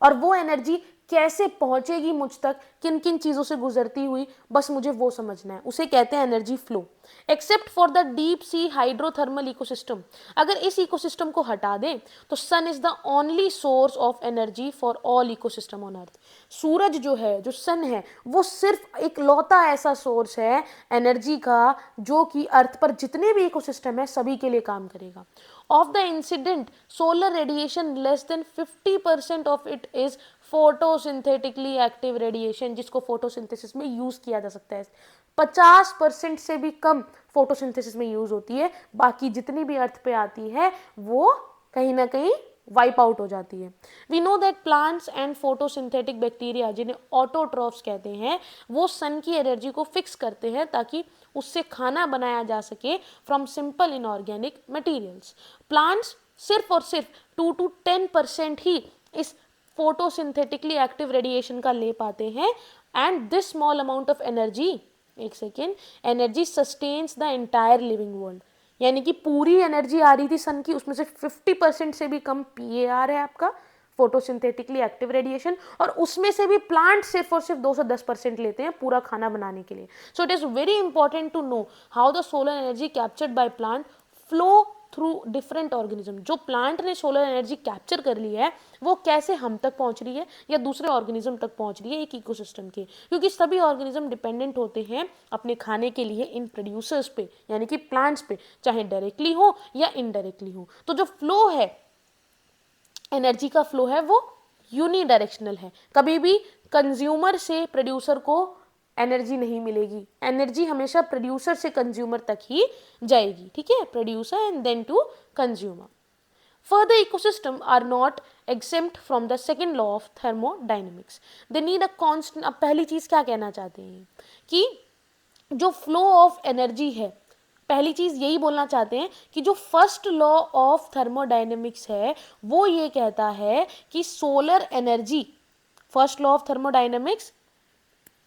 और वो एनर्जी कैसे पहुंचेगी मुझ तक, किन किन चीजों से गुजरती हुई, बस मुझे वो समझना है, उसे कहते हैं energy flow. Except for the deep sea hydrothermal ecosystem, अगर इस इकोसिस्टम को हटा दें तो sun is the only source of energy for all ecosystem on earth. सूरज जो है, जो सन है, वो सिर्फ एक लौता ऐसा सोर्स है एनर्जी का जो कि अर्थ पर जितने भी इकोसिस्टम है सभी के लिए काम करेगा। Of the incident solar radiation, less than 50% of it is photosynthetically active radiation, जिसको फोटोसिंथेसिस में यूज किया जा सकता है। 50% से भी कम फोटोसिंथेसिस में यूज होती है, बाकी जितनी भी अर्थ पे आती है वो कहीं ना कहीं वाइप आउट हो जाती है। We know that plants and photosynthetic bacteria, जिन्हें ऑटोट्रॉफ्स कहते हैं, वो सन की एनर्जी को फिक्स करते हैं ताकि उससे खाना बनाया जा सके from simple inorganic materials. Plants सिर्फ और सिर्फ 2 to 10% ही इस फोटोसिंथेटिकली एक्टिव रेडिएशन का ले पाते हैं, and this small amount of energy, एक second, energy sustains the entire living world. यानी कि पूरी एनर्जी आ रही थी सन की, उसमें से 50% से भी कम PAR है आपका, फोटोसिंथेटिकली एक्टिव रेडिएशन, और उसमें से भी प्लांट सिर्फ और सिर्फ 210% लेते हैं पूरा खाना बनाने के लिए। So it is very important to know how the solar energy captured by plant flow through different organism. जो प्लांट ने सोलर एनर्जी कैप्चर कर ली है वो कैसे हम तक पहुंच रही है या दूसरे ऑर्गेनिज्म तक पहुंच रही है एक इकोसिस्टम के, क्योंकि सभी ऑर्गेनिज्म डिपेंडेंट होते हैं अपने खाने के लिए इन प्रोड्यूसर्स पे, यानी कि प्लांट्स पे, चाहे डायरेक्टली हो या इनडायरेक्टली हो। तो जो फ्लो है, एनर्जी का फ्लो है, वो यूनिडायरेक्शनल है। कभी भी कंज्यूमर से प्रोड्यूसर को एनर्जी नहीं मिलेगी, एनर्जी हमेशा प्रोड्यूसर से कंज्यूमर तक ही जाएगी, ठीक है, producer and then to consumer. Further, ecosystem are not exempt from the second law of thermodynamics. They need a constant। अब पहली चीज क्या कहना चाहते हैं कि जो फ्लो ऑफ एनर्जी है, पहली चीज यही बोलना चाहते हैं कि जो फर्स्ट लॉ ऑफ थर्मोडायनेमिक्स है वो ये कहता है कि solar energy, first law of thermodynamics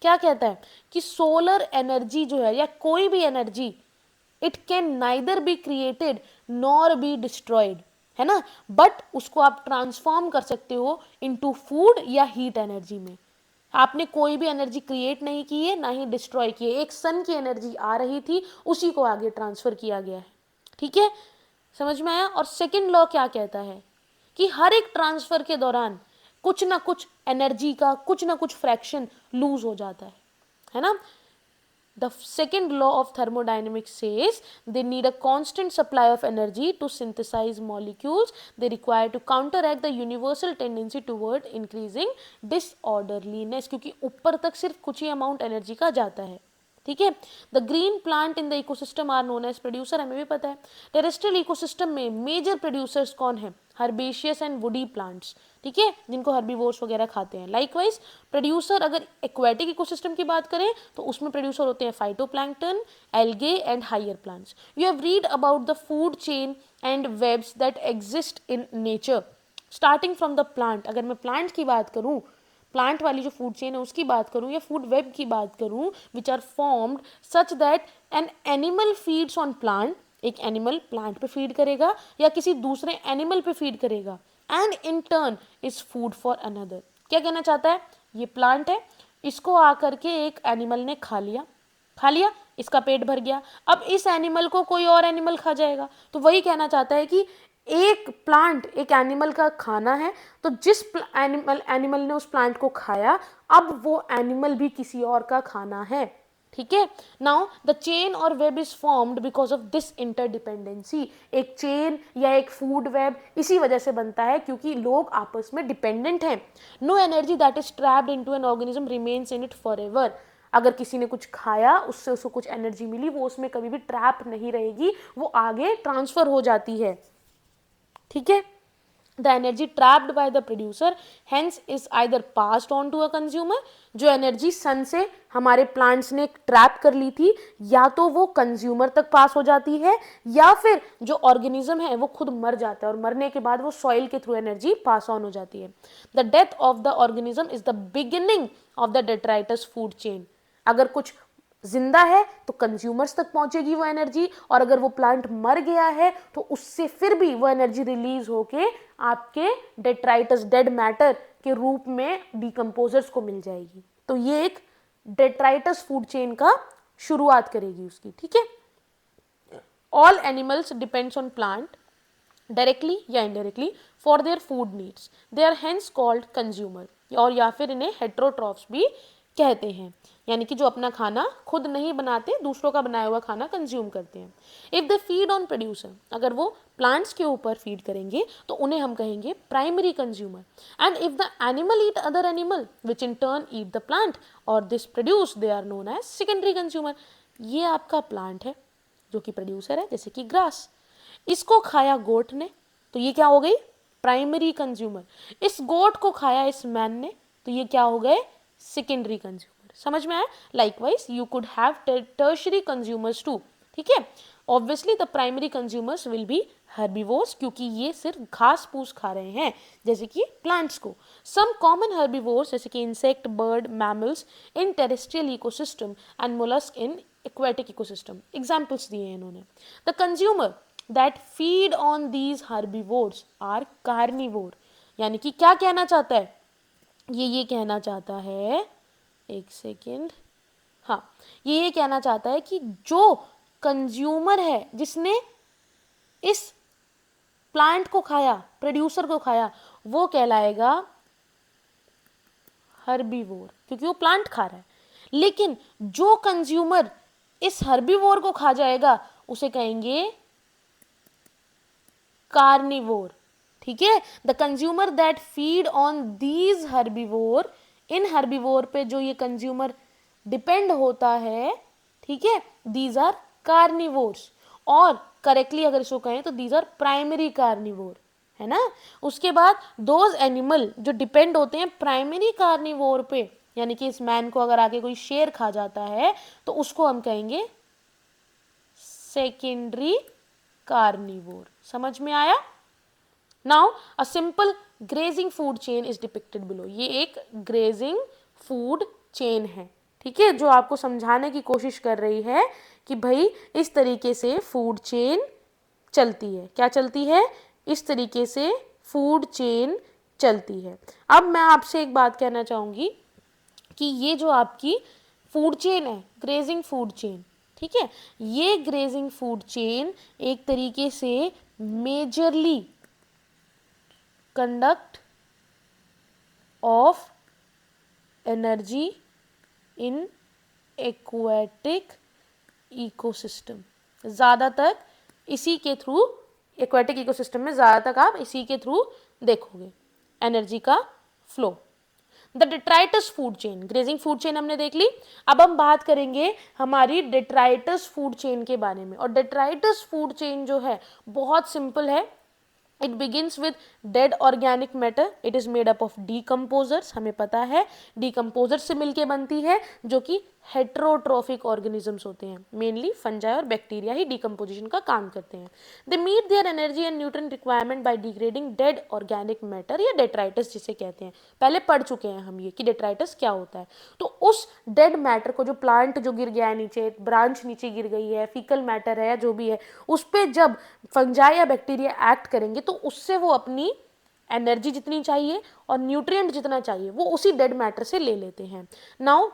क्या कहता है कि सोलर एनर्जी जो है या कोई भी energy, it can neither be created nor be destroyed, है ना, बट उसको आप ट्रांसफॉर्म कर सकते हो इनटू फूड या हीट एनर्जी में। आपने कोई भी एनर्जी क्रिएट नहीं की है, ना ही डिस्ट्रॉय की है। एक सन की एनर्जी आ रही थी, उसी को आगे ट्रांसफर किया गया है, ठीक है, समझ में आया। और सेकेंड लॉ क्या कहता है कि हर एक ट्रांसफर के दौरान कुछ ना कुछ एनर्जी का कुछ ना कुछ फ्रैक्शन लूज हो जाता है ना। The second law of thermodynamics says they need a constant supply of energy to synthesize molecules they require to counteract the universal tendency toward increasing disorderliness, क्योंकि ऊपर तक सिर्फ कुछ ही अमाउंट एनर्जी का जाता है, ठीक है। The green plant in the ecosystem are known as producer, हमें भी पता है। टेरेस्ट्रियल इकोसिस्टम में मेजर प्रोड्यूसर्स कौन है? हर्बेशियस एंड वुडी प्लांट्स, ठीक है, जिनको हर्बीवोर्स वगैरह खाते हैं। लाइकवाइज प्रोड्यूसर, अगर एक्वेटिक इकोसिस्टम की बात करें तो उसमें प्रोड्यूसर होते हैं phytoplankton, algae and higher plants. You have read about the food chain and webs that exist in nature starting from the plant. अगर मैं प्लांट की बात करूं, प्लांट वाली जो फूड चेन है उसकी बात करूं या फूड वेब की बात करूं, which are formed such that an animal feeds on plant, एक एनिमल प्लांट पे फीड करेगा या किसी दूसरे एनिमल पे फीड करेगा, and in turn is food for another. क्या कहना चाहता है? ये प्लांट है, इसको आकर के एक एनिमल ने खा लिया, इसका पेट भर गया, अब इस एनिमल को कोई और एनिमल खा जाएगा। तो वही कहना चाहता है कि एक प्लांट एक एनिमल का खाना है, तो जिस एनिमल ने उस प्लांट को खाया, अब वो एनिमल भी किसी और का खाना है, ठीक है। नाउ द चेन और web is formed because of this interdependency. एक चेन या एक फूड वेब इसी वजह से बनता है क्योंकि लोग आपस में डिपेंडेंट हैं। No energy that is trapped into an organism remains in it forever. अगर किसी ने कुछ खाया, उससे उसको कुछ एनर्जी मिली, वो उसमें कभी भी ट्रैप नहीं रहेगी, वो आगे ट्रांसफर हो जाती है, ठीक है। The energy trapped by the producer hence is either passed on to a consumer. जो एनर्जी सन से हमारे प्लांट्स ने ट्रैप कर ली थी, या तो वो कंज्यूमर तक पास हो जाती है, या फिर जो ऑर्गेनिज्म है वो खुद मर जाता है और मरने के बाद वो सॉइल के थ्रू एनर्जी पास ऑन हो जाती है। The death of the organism is the beginning of the detritus food chain. अगर कुछ जिंदा है तो कंज्यूमर्स तक पहुंचेगी वो एनर्जी, और अगर वो प्लांट मर गया है तो उससे फिर भी वो एनर्जी रिलीज होके आपके डेट्राइटस, डेड मैटर के रूप में डिकम्पोजर्स को मिल जाएगी। तो ये एक डेट्राइटस फूड चेन का शुरुआत करेगी उसकी, ठीक है। All animals depends on plant directly या indirectly for their food needs, they are hence called consumer, और या फिर इन्हें हेट्रोट्रॉफ्स भी कहते हैं, यानी कि जो अपना खाना खुद नहीं बनाते, दूसरों का बनाया हुआ खाना कंज्यूम करते हैं। If they feed on producer, अगर वो प्लांट्स के ऊपर फीड करेंगे तो उन्हें हम कहेंगे primary consumer. And if the animal eat other animal which in turn eat the plant और this produce, they are known as secondary consumer. ये आपका प्लांट है जो कि प्रोड्यूसर है, जैसे कि ग्रास, इसको खाया गोट ने, तो ये क्या हो गई? Primary consumer. इस गोट को खाया इस मैन ने, तो ये क्या हो गए, सेकेंडरी कंज्यूमर। समझ में आया? Likewise you could have tertiary consumers too, ठीक है। Obviously the primary consumers will be herbivores, क्योंकि ये सिर्फ घास फूस खा रहे हैं, जैसे कि प्लांट्स को। सम कॉमन हर्बीवोर्स जैसे कि insect, bird, mammals in terrestrial ecosystem and mollusc in aquatic ecosystem. Examples दिए हैं इन्होंने। The consumer that feed on these herbivores are carnivore. यानी कि क्या कहना चाहता है ये कहना चाहता है, एक सेकेंड, हाँ, ये कहना चाहता है कि जो कंज्यूमर है जिसने इस प्लांट को खाया, प्रोड्यूसर को खाया, वो कहलाएगा हर्बीवोर, क्योंकि वो प्लांट खा रहा है। लेकिन जो कंज्यूमर इस हर्बीवोर को खा जाएगा उसे कहेंगे कार्निवोर, ठीक है। The consumer that feed on these herbivore, in herbivore पे जो ये कंज्यूमर डिपेंड होता है, ठीक है, दीज आर कार्निवोर्स। और करेक्टली अगर इसको कहें तो दीज आर प्राइमरी कार्निवोर, है ना। उसके बाद दोज एनिमल जो डिपेंड होते हैं प्राइमरी कार्निवोर पे, यानी कि इस मैन को अगर आगे कोई शेर खा जाता है तो उसको हम कहेंगे सेकेंडरी कार्निवोर। समझ में आया? Now a simple grazing food chain is depicted below. ये एक ग्रेजिंग फूड चेन है, ठीक है, जो आपको समझाने की कोशिश कर रही है कि भाई इस तरीके से फूड चेन चलती है। क्या चलती है? इस तरीके से फूड चेन चलती है। अब मैं आपसे एक बात कहना चाहूंगी कि ये जो आपकी फूड चेन है, ग्रेजिंग फूड चेन, ठीक है, ये ग्रेजिंग फूड चेन एक तरीके से majorly conduct of energy in aquatic ecosystem, ज़्यादातर इसी के थ्रू, एक्वेटिक इकोसिस्टम में ज़्यादातर आप इसी के थ्रू देखोगे एनर्जी का flow. The detritus food chain, grazing food chain हमने देख ली। अब हम बात करेंगे हमारी डिट्राइटस फूड चेन के बारे में। और डिट्राइटस फूड चेन जो है बहुत सिंपल है। It begins with dead organic matter, it is made up of decomposers, हमें पता है डीकम्पोजर से मिलके बनती है, जो कि हेट्रोट्रोफिक ऑर्गेनिजम्स होते हैं। मेनली फंजाई और बैक्टीरिया ही डीकम्पोजिशन का काम करते हैं। They meet their energy and nutrient requirement by degrading dead organic matter, या डेट्राइटस जिसे कहते हैं। पहले पढ़ चुके हैं हम ये कि डेट्राइटस क्या होता है। तो उस डेड मैटर को, जो प्लांट जो गिर गया है नीचे, ब्रांच नीचे गिर गई है, फीकल मैटर है, जो भी है, उस पर जब फंजाई या बैक्टीरिया एक्ट करेंगे तो उससे वो अपनी एनर्जी जितनी चाहिए और न्यूट्रिएंट जितना चाहिए वो उसी डेड मैटर से ले लेते हैं। Now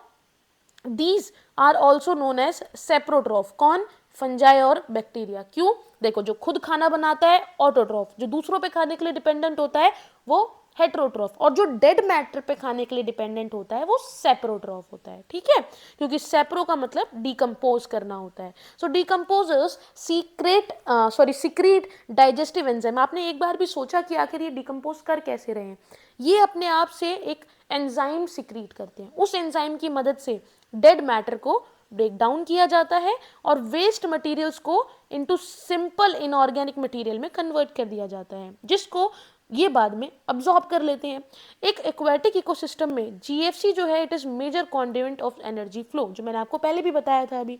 these are also known as saprotroph. कौन? फंजाई और बैक्टीरिया। क्यों? देखो, जो खुद खाना बनाता है ऑटोट्रॉफ, जो दूसरों पे खाने के लिए डिपेंडेंट होता है वो हेट्रोट्रॉफ, और जो डेड मैटर पे खाने के लिए डिपेंडेंट होता है वो सेप्रोट्रॉफ होता है, ठीक है, क्योंकि सेप्रो का मतलब डिकम्पोज करना होता है। सो डिकम्पोजर्स सीक्रेट डाइजेस्टिव एंजाइम। आपने एक बार भी सोचा कि आखिर ये डिकम्पोज कर कैसे रहे हैं? ये अपने आप से एक एंजाइम सीक्रेट करते हैं। उस एंजाइम की मदद से डेड मैटर को ब्रेक डाउन किया जाता है और वेस्ट मटेरियल्स को इनटू सिंपल इनऑर्गेनिक मटेरियल में कन्वर्ट कर दिया जाता है, जिसको ये बाद में अब्सॉर्ब कर लेते हैं। एक एक्वेटिक इकोसिस्टम में जीएफसी जो है, it is major conduit of energy flow, जो मैंने आपको पहले भी बताया था अभी।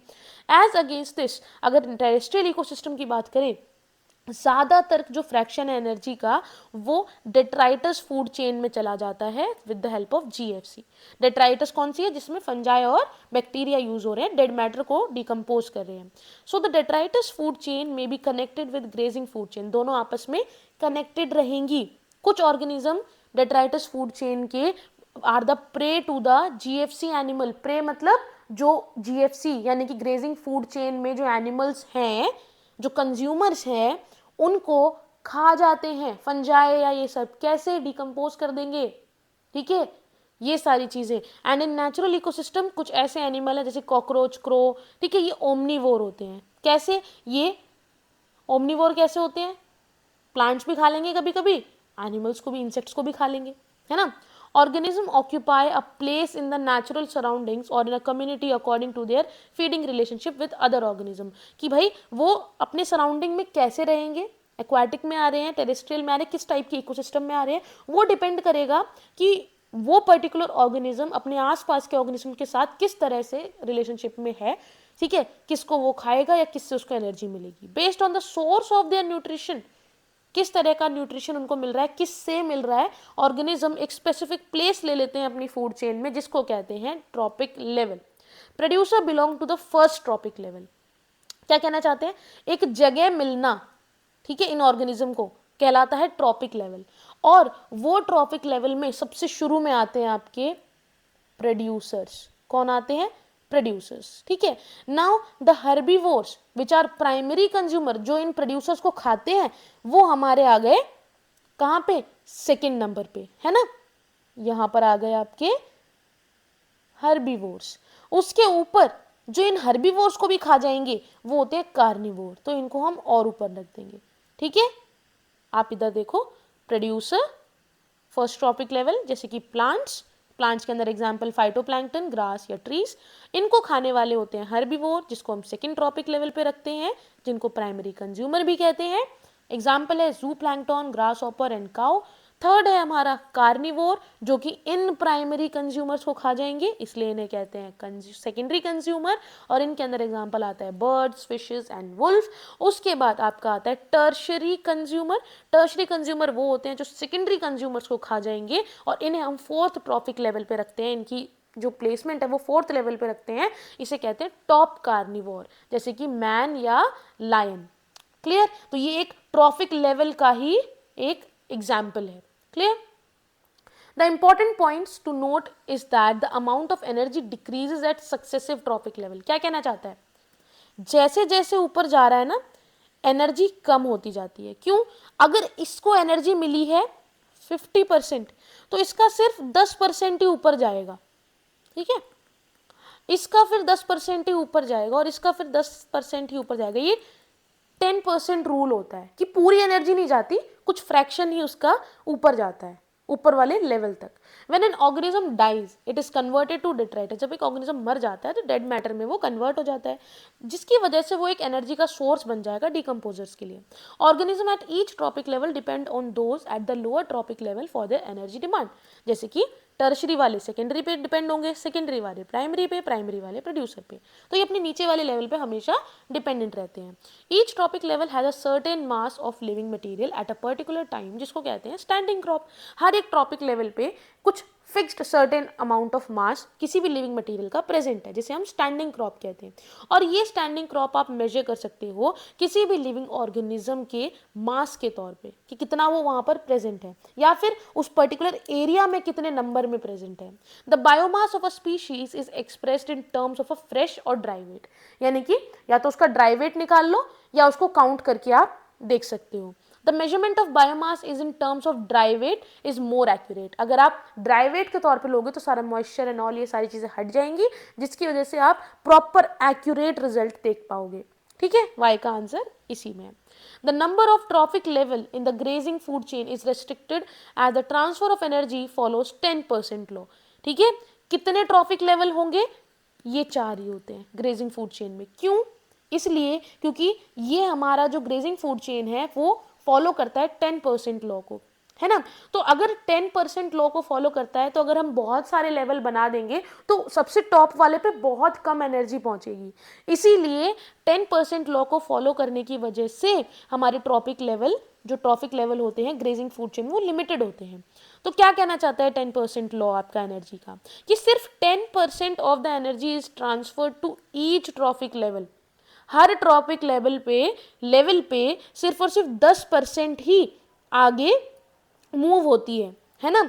एज अगेंस्ट दिस, अगर टेरेस्ट्रियल इकोसिस्टम की बात करें, ज़्यादातर जो फ्रैक्शन है एनर्जी का वो डेट्राइटस फूड चेन में चला जाता है with the help of GFC. Detritus कौन सी है? जिसमें फंजाई और बैक्टीरिया यूज हो रहे हैं, डेड मैटर को डिकम्पोज कर रहे हैं। So the detritus food chain में be connected with grazing food chain, दोनों आपस में कनेक्टेड रहेंगी। कुछ ऑर्गेनिज्म डेट्राइटस फूड चेन के are the prey to the GFC animal. Prey मतलब जो जीएफसी यानी कि ग्रेजिंग फूड चेन में जो एनिमल्स हैं, जो कंज्यूमर्स हैं, उनको खा जाते हैं फंजाई या ये सब। कैसे? डिकम्पोज कर देंगे, ठीक है, ये सारी चीजें। एंड इन नेचुरल इकोसिस्टम कुछ ऐसे एनिमल है जैसे कॉकरोच, क्रो, ठीक है, ये ओमनीवोर होते हैं। कैसे? ये ओमनीवोर कैसे होते हैं? प्लांट्स भी खा लेंगे कभी कभी, एनिमल्स को भी, इंसेक्ट्स को भी खा लेंगे, है ना। Organism occupy a place in the natural surroundings or in a community according to their feeding relationship with other organism। कि भाई वो अपने सराउंडिंग में कैसे रहेंगे? एक्वाटिक में आ रहे हैं, टेरेस्ट्रियल में आ रहे हैं, किस टाइप के इकोसिस्टम में आ रहे हैं, वो डिपेंड करेगा कि वो पर्टिकुलर ऑर्गेनिज्म अपने आसपास के ऑर्गेनिज्म के साथ किस तरह से रिलेशनशिप में है, ठीक है, किसको वो खाएगा या किससे उसको एनर्जी मिलेगी, based on the source of their nutrition, किस तरह का न्यूट्रिशन उनको मिल रहा है, किससे मिल रहा है। ऑर्गेनिज्म एक स्पेसिफिक प्लेस ले लेते हैं अपनी फूड चेन में, जिसको कहते हैं trophic level. Producer belong to the first trophic level. क्या कहना चाहते हैं, एक जगह मिलना, ठीक है, इन ऑर्गेनिज्म को कहलाता है ट्रॉपिक लेवल। और वो ट्रॉपिक लेवल में सबसे शुरू में आते हैं आपके प्रोड्यूसर्स। कौन आते हैं, प्रोड्यूसर्स, ठीक है। Now the herbivores which are primary consumer, जो इन प्रोड्यूसर्स को खाते हैं, वो हमारे आ गए कहां पे, सेकंड नंबर पे, है ना, यहां पर आ गए आपके हर्बीवोर्स। उसके ऊपर जो इन हर्बीवोर्स को भी खा जाएंगे वो होते हैं कार्निवोर, तो इनको हम और ऊपर रख देंगे, ठीक है। आप इधर देखो, प्रोड्यूसर फर्स्ट ट्रॉपिक लेवल, जैसे कि प्लांट्स, प्लांट्स के अंदर एग्जांपल फाइटोप्लैंक्टन, ग्रास या ट्रीज, इनको खाने वाले होते हैं हर्बीवोर, जिसको हम सेकंड ट्रॉपिक लेवल पे रखते हैं, जिनको प्राइमरी कंज्यूमर भी कहते हैं। एग्जाम्पल है जू plankton, grass hopper and cow. Third है हमारा कार्निवोर, जो कि इन प्राइमरी कंज्यूमर्स को खा जाएंगे, इसलिए इन्हें कहते हैं सेकेंडरी कंज्यूमर, और इनके अंदर एग्जांपल आता है बर्ड्स, फिशेस एंड वुल्फ। उसके बाद आपका आता है टर्शरी कंज्यूमर। टर्शरी कंज्यूमर वो होते हैं जो सेकेंडरी कंज्यूमर्स को खा जाएंगे, और इन्हें हम फोर्थ ट्रॉपिक लेवल पे रखते हैं, इनकी जो प्लेसमेंट है वो फोर्थ लेवल पे रखते हैं, इसे कहते हैं टॉप कार्निवोर, जैसे कि मैन या लायन। क्लियर, तो ये एक ट्रॉपिक लेवल का ही एक एग्जाम्पल है। Clear, the important points to note is that the amount of energy decreases at successive trophic level। क्या कहना चाहता है, जैसे जैसे ऊपर जा रहा है ना, एनर्जी कम होती जाती है। क्यों, अगर इसको एनर्जी मिली है 50%, तो इसका सिर्फ 10% ही ऊपर जाएगा, ठीक है, इसका फिर 10% ही ऊपर जाएगा, और इसका फिर 10% ही ऊपर जाएगा। ये 10% रूल होता है कि पूरी एनर्जी नहीं जाती, कुछ फ्रैक्शन ही उसका ऊपर जाता है, ऊपर वाले लेवल तक। When an organism dies, it is converted to detritus। जब एक ऑर्गेनिज्म मर जाता है तो डेड मैटर में वो कन्वर्ट हो जाता है, जिसकी वजह से वो एक एनर्जी का सोर्स बन जाएगा डिकम्पोजर्स के लिए। Organism at each trophic level depend on those at the lower trophic level for their energy demand. जैसे कि टर्शरी वाले सेकेंडरी पे डिपेंड होंगे, सेकेंडरी वाले प्राइमरी पे, प्राइमरी वाले प्रोड्यूसर पे, तो ये अपने नीचे वाले लेवल पे हमेशा डिपेंडेंट रहते हैं। Each trophic level has a certain mass of living material at a particular time, जिसको कहते हैं स्टैंडिंग क्रॉप। हर एक ट्रॉपिक लेवल पे कुछ fixed certain amount of mass किसी भी लिविंग मटेरियल का प्रेजेंट है, जिसे हम स्टैंडिंग क्रॉप कहते हैं। और ये स्टैंडिंग क्रॉप आप मेजर कर सकते हो किसी भी लिविंग ऑर्गेनिज्म के मास के तौर पे, कि कितना वो वहां पर प्रेजेंट है, या फिर उस पर्टिकुलर एरिया में कितने नंबर में प्रेजेंट है। The biomass of a species is expressed in terms of a fresh और ड्राई वेट, यानी कि या तो उसका ड्राई वेट निकाल लो या उसको काउंट करके आप देख सकते हो। The measurement of biomass is in terms of dry weight is more accurate. अगर आप ड्राई वेट के तौर पे लोगे तो सारा मॉइस्चर एंड ऑल ये सारी चीजें हट जाएंगी, जिसकी वजह से आप प्रॉपर एक्यूरेट रिजल्ट देख पाओगे, ठीक है। वाई का आंसर इसी में है। The number of trophic level in the grazing food chain is restricted as the transfer of energy follows 10% law, ठीक है। कितने ट्रॉफिक लेवल होंगे, ये 4 ही होते हैं ग्रेजिंग फूड चेन में। क्यों, इसलिए क्योंकि ये हमारा जो ग्रेजिंग फूड चेन है वो फॉलो करता है 10% लॉ को, है ना। तो अगर 10% लॉ को फॉलो करता है, तो अगर हम बहुत सारे लेवल बना देंगे तो सबसे टॉप वाले पे बहुत कम एनर्जी पहुंचेगी। इसीलिए 10% लॉ को फॉलो करने की वजह से हमारे ट्रॉपिक लेवल, जो ट्रॉपिक लेवल होते हैं ग्रेजिंग फूड चेन, वो लिमिटेड होते हैं। तो क्या कहना चाहता है 10% लॉ आपका एनर्जी का, कि सिर्फ 10% of the energy is transferred to each trophic level. हर ट्रॉपिक लेवल पे सिर्फ और सिर्फ 10% ही आगे मूव होती है ना।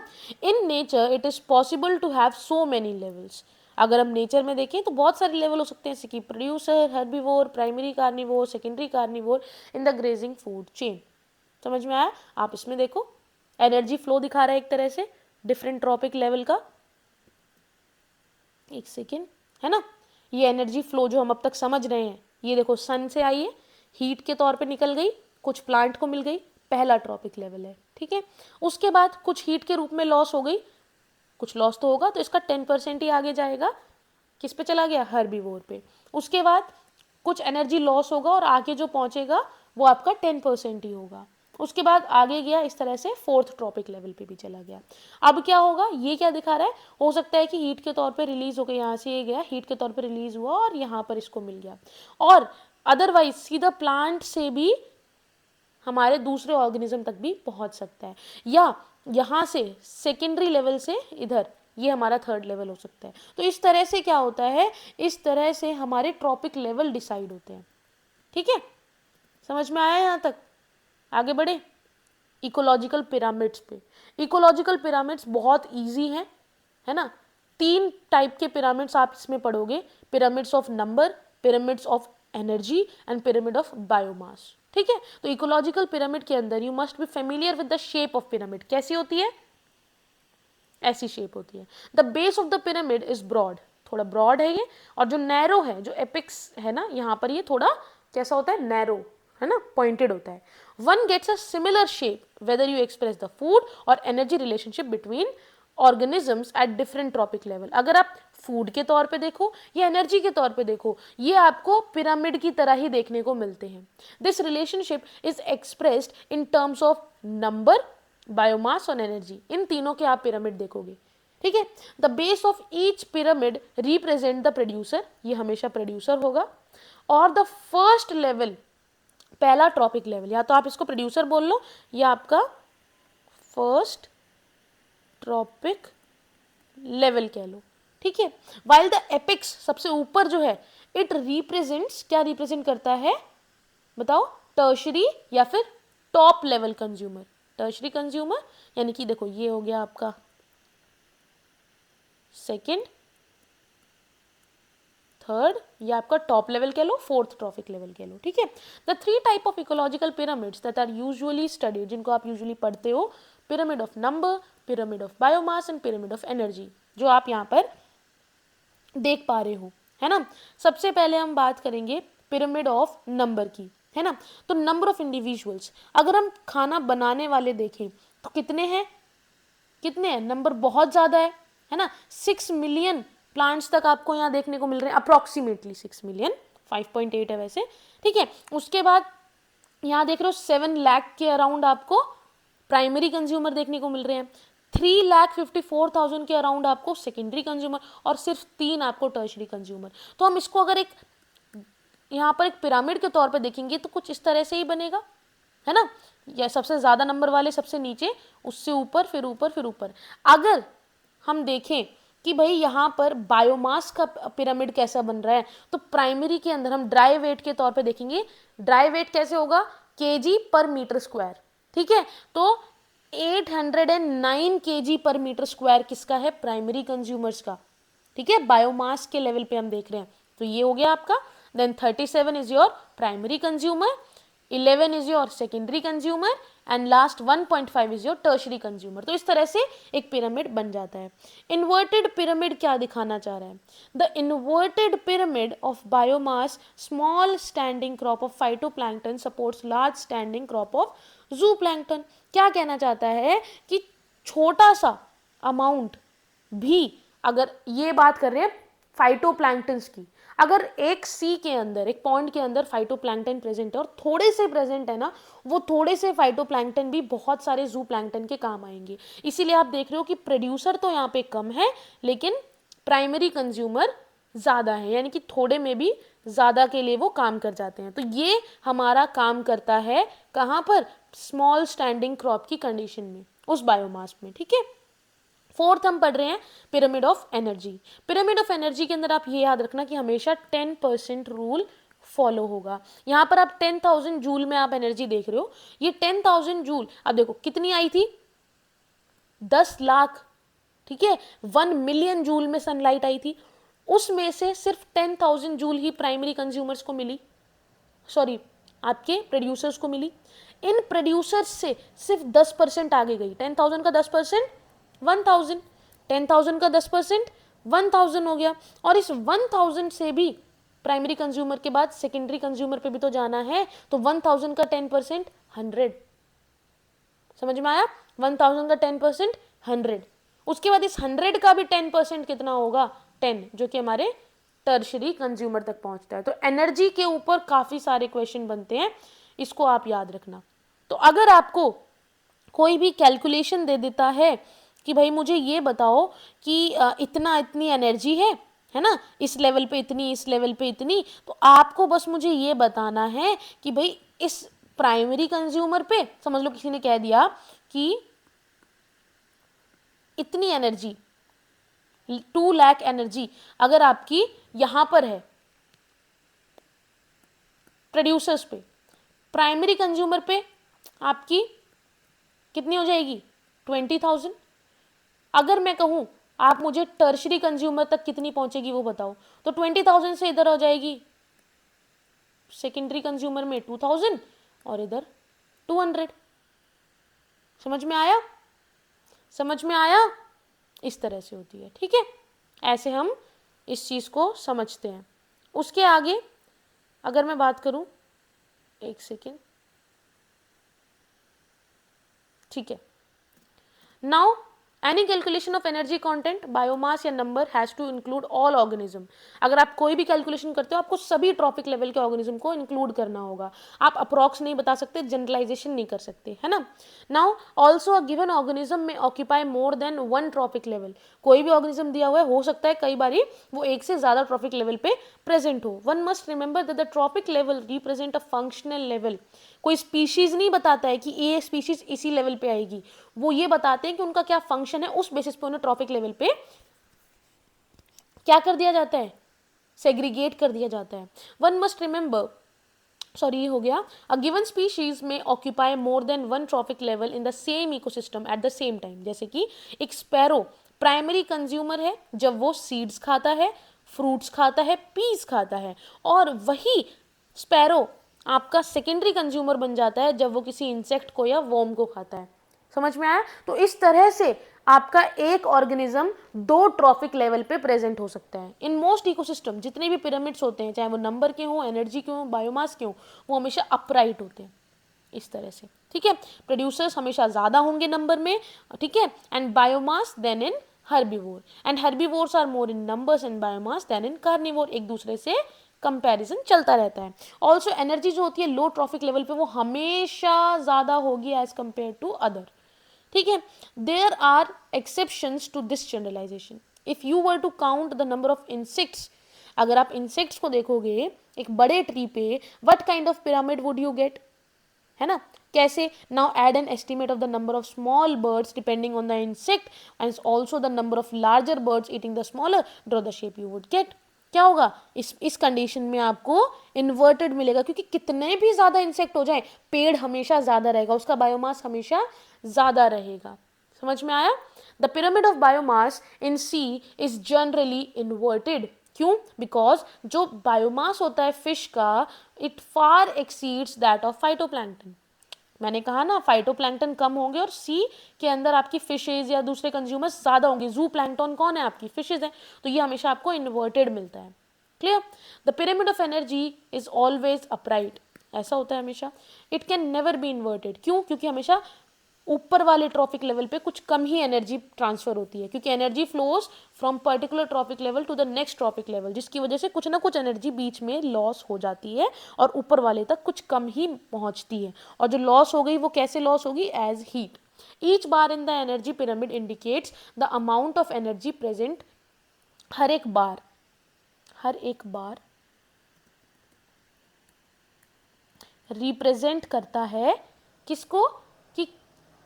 In nature it is possible to have so many levels. अगर हम नेचर में देखें तो बहुत सारे लेवल हो सकते हैं, जैसे कि producer, herbivore, primary carnivore, secondary carnivore in the grazing food chain. समझ में आया? आप इसमें देखो, एनर्जी फ्लो दिखा रहा है एक तरह से डिफरेंट ट्रॉपिक लेवल का। एक सेकेंड, है ना, ये एनर्जी फ्लो जो हम अब तक समझ रहे हैं, ये देखो सन से आई है, हीट के तौर पे निकल गई, कुछ प्लांट को मिल गई, पहला ट्रॉपिक लेवल है, ठीक है। उसके बाद कुछ हीट के रूप में लॉस हो गई, कुछ लॉस तो होगा, तो इसका 10% ही आगे जाएगा, किस पे चला गया, हर्बीवोर पे। उसके बाद कुछ एनर्जी लॉस होगा और आगे जो पहुंचेगा वो आपका 10% ही होगा। उसके बाद आगे गया, इस तरह से फोर्थ ट्रॉपिक लेवल पे भी चला गया। अब क्या होगा, ये क्या दिखा रहा है, हो सकता है कि हीट के तौर पे रिलीज हो गया, यहाँ से ये गया, हीट के तौर पे रिलीज हुआ और यहाँ पर इसको मिल गया, और अदरवाइज सीधा प्लांट से भी हमारे दूसरे ऑर्गेनिज्म तक भी पहुंच सकता है, या यहाँ से सेकेंडरी लेवल से इधर, ये हमारा थर्ड लेवल हो सकता है। तो इस तरह से क्या होता है, इस तरह से हमारे ट्रॉपिक लेवल डिसाइड होते हैं। ठीक है, समझ में आया यहाँ तक? आगे बढ़े इकोलॉजिकल पिरामिड्स पे। इकोलॉजिकल पिरामिड्स बहुत इजी हैं, है ना। 3 टाइप के पिरामिड्स आप इसमें पढ़ोगे, pyramids of number, pyramids of energy and pyramid of biomass. ठीक है, तो इकोलॉजिकल पिरामिड के अंदर you must be familiar with the shape of pyramid. कैसी होती है? ऐसी शेप होती है। The base of the pyramid is broad, थोड़ा ब्रॉड है ये, और जो नैरो है, जो एपिक्स है ना यहाँ पर, ये थोड़ा कैसा होता है, नैरो, है ना, पॉइंटेड होता है। One gets a similar shape whether you express the food और energy relationship between organisms at different trophic level. अगर आप फूड के तौर पे देखो या एनर्जी के तौर पे देखो, ये आपको पिरामिड की तरह ही देखने को मिलते हैं। This relationship is expressed in terms of number, biomass और एनर्जी। इन तीनों के आप पिरामिड देखोगे। ठीक है, the base of each pyramid represent the producer, ये हमेशा प्रोड्यूसर होगा, और द फर्स्ट लेवल, पहला ट्रॉपिक लेवल, या तो आप इसको प्रोड्यूसर बोल लो या आपका फर्स्ट ट्रॉपिक लेवल कह लो। ठीक है, वाइल द एपिक्स, सबसे ऊपर जो है, इट रिप्रेजेंट्स, क्या रिप्रेजेंट करता है बताओ, टर्शरी या फिर top level consumer. Tertiary consumer यानी कि देखो ये हो गया आपका सेकंड, थर्ड, ये आपका टॉप लेवल कह लो, फोर्थ ट्रॉपिक लेवल कह लो। ठीक है, the 3 type of ecological pyramids that are usually studied, जिनको आप यूजुअली पढ़ते हो, pyramid of number, pyramid of biomass and pyramid of energy, जो आप यहाँ पर देख पा रहे हो, है ना। सबसे पहले हम बात करेंगे पिरामिड ऑफ नंबर की, है ना। तो नंबर ऑफ इंडिविजुअल्स, अगर हम खाना बनाने वाले देखें तो कितने हैं, कितने हैं, नंबर बहुत ज़्यादा है ना। 6 मिलियन प्लांट्स तक आपको यहाँ देखने को मिल रहे हैं, अप्रॉक्सीमेटली 6 मिलियन, 5.8 है वैसे। ठीक है, उसके बाद यहाँ देख रहे हो 7 लाख के अराउंड आपको प्राइमरी कंज्यूमर देखने को मिल रहे हैं, 3,54,000 के अराउंड आपको सेकेंडरी कंज्यूमर, और सिर्फ 3 आपको टर्शरी कंज्यूमर। तो हम इसको अगर एक यहाँ पर एक पिरामिड के तौर पे देखेंगे तो कुछ इस तरह से ही बनेगा, है ना। या सबसे ज़्यादा नंबर वाले सबसे नीचे, उससे ऊपर, फिर ऊपर, फिर ऊपर। अगर हम देखें कि भाई यहाँ पर बायोमास का पिरामिड कैसा बन रहा है, तो प्राइमरी के अंदर हम ड्राई वेट के तौर पे देखेंगे। ड्राई वेट कैसे होगा, केजी पर मीटर स्क्वायर। ठीक है, तो 809 केजी पर मीटर स्क्वायर किसका है, प्राइमरी कंज्यूमर्स का। ठीक है, बायोमास के लेवल पे हम देख रहे हैं, तो ये हो गया आपका। Then 37 is your primary consumer, 11 is your secondary consumer, and last 1.5 is your tertiary consumer. तो इस तरह से एक पिरामिड बन जाता है। इन्वर्टेड पिरामिड क्या दिखाना चाह रहा है, the inverted pyramid of biomass, small standing crop of phytoplankton supports large standing crop of जूप्लैंक्टन। क्या कहना चाहता है कि छोटा सा अमाउंट भी, अगर ये बात कर रहे हैं फाइटोप्लैंक्टन्स की, अगर एक सी के अंदर, एक पॉइंट के अंदर फाइटोप्लैंक्टन प्रेजेंट है और थोड़े से प्रेजेंट है ना, वो थोड़े से फाइटोप्लैंक्टन भी बहुत सारे जूप्लैंक्टन के काम आएंगे। इसीलिए आप देख रहे हो कि प्रोड्यूसर तो यहाँ पे कम है, लेकिन प्राइमरी कंज्यूमर ज़्यादा है, यानी कि थोड़े में भी ज़्यादा के लिए वो काम कर जाते हैं। तो ये हमारा काम करता है कहाँ पर, स्मॉल स्टैंडिंग क्रॉप की कंडीशन में, उस बायोमास में। ठीक है, फोर्थ हम पढ़ रहे हैं pyramid of energy. Pyramid of energy के अंदर आप ये याद रखना कि हमेशा 10% रूल फॉलो होगा। यहाँ पर आप 10,000 जूल में आप एनर्जी देख रहे हो, ये 10,000 जूल, अब देखो कितनी आई थी, 10 लाख। ठीक है, 1 मिलियन जूल में सनलाइट आई थी, उसमें से सिर्फ 10,000 जूल ही प्राइमरी कंज्यूमर्स को मिली, सॉरी आपके प्रोड्यूसर्स को मिली। इन प्रोड्यूसर्स से सिर्फ 10% आगे गई। 10,000 का 10% 1,000, 10,000 का 10% 1,000 हो गया, और इस 1,000 से भी प्राइमरी कंज्यूमर के बाद सेकेंडरी कंज्यूमर पे भी तो जाना है, तो 1,000 का 10% 100। समझ में आया, 1,000 का 10% 100। उसके बाद इस 100 का भी 10% कितना होगा, 10, जो कि हमारे टर्शरी कंज्यूमर तक पहुंचता है। तो एनर्जी के ऊपर काफी सारे क्वेश्चन बनते हैं, इसको आप याद रखना। तो अगर आपको कोई भी कैलकुलेशन दे देता है कि भाई मुझे ये बताओ कि इतना इतनी एनर्जी है ना, इस लेवल पे इतनी, इस लेवल पे इतनी, तो आपको बस मुझे ये बताना है कि भाई इस प्राइमरी कंज्यूमर पे समझ लो किसी ने कह दिया कि इतनी एनर्जी 2 लाख एनर्जी अगर आपकी यहां पर है प्रोड्यूसर्स पे, प्राइमरी कंज्यूमर पे आपकी कितनी हो जाएगी 20,000। अगर मैं कहूं आप मुझे टर्शरी कंज्यूमर तक कितनी पहुंचेगी वो बताओ, तो 20,000 से इधर हो जाएगी सेकेंडरी कंज्यूमर में 2,000 और इधर 200। समझ में आया? समझ में आया? इस तरह से होती है, ठीक है, ऐसे हम इस चीज को समझते हैं। उसके आगे अगर मैं बात करूं, एक सेकेंड, ठीक है, now any calculation of energy content biomass या number has to include all organism. अगर आप कोई भी कैलकुलेशन करते हो आपको सभी ट्रॉपिक लेवल के ऑर्गेनिज्म को इंक्लूड करना होगा। आप अप्रॉक्स नहीं बता सकते, जनरलाइजेशन नहीं कर सकते, है ना। Now also a given organism may occupy more than 1 trophic level. कोई भी ऑर्गेनिज्म दिया हुआ है, हो सकता है कई बारी वो एक से ज्यादा ट्रॉपिक लेवल पे प्रेजेंट हो। One must remember that the trophic level represent a functional level. कोई स्पीशीज नहीं बताता है कि ये स्पीशीज इसी लेवल पे आएगी, वो ये बताते हैं कि उनका क्या फंक्शन है, उस बेसिस पे उन्हें ट्रॉपिक लेवल पे क्या कर दिया जाता है, सेग्रीगेट कर दिया जाता है। वन मस्ट रिमेंबर, सॉरी ये हो गया, अ गिवन स्पीशीज में occupy more than 1 trophic level in the same ecosystem at the same time. जैसे कि एक स्पैरो प्राइमरी कंज्यूमर है जब वो सीड्स खाता है, फ्रूट्स खाता है, पीस खाता है, और वही स्पैरो आपका सेकेंडरी कंज्यूमर बन जाता है जब वो किसी इंसेक्ट को या वर्म को खाता है। समझ में आया? तो इस तरह से आपका एक ऑर्गेनिज्म 2 ट्रॉफिक लेवल पे प्रेजेंट हो सकता है। इन मोस्ट इकोसिस्टम जितने भी पिरामिड्स होते हैं, चाहे वो नंबर के हों, एनर्जी के हों, बायोमास के हों, वो हमेशा अपराइट होते हैं इस तरह से, ठीक है। प्रोड्यूसर्स हमेशा ज्यादा होंगे नंबर में, ठीक है, and biomass than in herbivore, and herbivores are more in numbers and biomass than in carnivore. एक दूसरे से कंपैरिजन चलता रहता है। ऑल्सो एनर्जी जो होती है लो ट्रॉफिक लेवल पे वो हमेशा ज्यादा होगी एज कंपेयर टू अदर, ठीक है। There are exceptions to this generalization. If you were to count the number of insects, अगर आप इंसेक्ट्स को देखोगे एक बड़े ट्री पे, what kind of pyramid would you get, है ना। कैसे? Now add an estimate of the number of small birds depending on the insect and also the number of larger birds eating the smaller, draw the shape you would get. क्या होगा इस condition में आपको inverted मिलेगा, क्योंकि कितने भी ज्यादा इंसेक्ट हो जाए पेड़ हमेशा ज्यादा रहेगा, उसका बायोमास हमेशा ज्यादा रहेगा। समझ में आया? The pyramid of biomass in sea is generally inverted. क्यों? बिकॉज जो बायोमास होता है फिश का, it far exceeds that of phytoplankton. मैंने कहा ना फाइटोप्लैंक्टन कम होंगे और सी के अंदर आपकी फिशेज या दूसरे कंज्यूमर्स ज्यादा होंगे। जू प्लैंक्टन कौन है? आपकी फिशेज है, तो ये हमेशा आपको इन्वर्टेड मिलता है। Clear? The pyramid of energy is always upright, ऐसा होता है हमेशा। It can never be inverted. क्यों? क्योंकि हमेशा ऊपर वाले ट्रॉपिक लेवल पे कुछ कम ही एनर्जी ट्रांसफर होती है, क्योंकि energy flows from particular trophic level to the next trophic level, जिसकी वजह से कुछ ना कुछ एनर्जी बीच में लॉस हो जाती है और ऊपर वाले तक कुछ कम ही पहुंचती है। और जो लॉस हो गई वो कैसे लॉस होगी? As heat. Each bar in the energy pyramid indicates the amount of energy present. हर एक बार रिप्रेजेंट करता है किसको? कि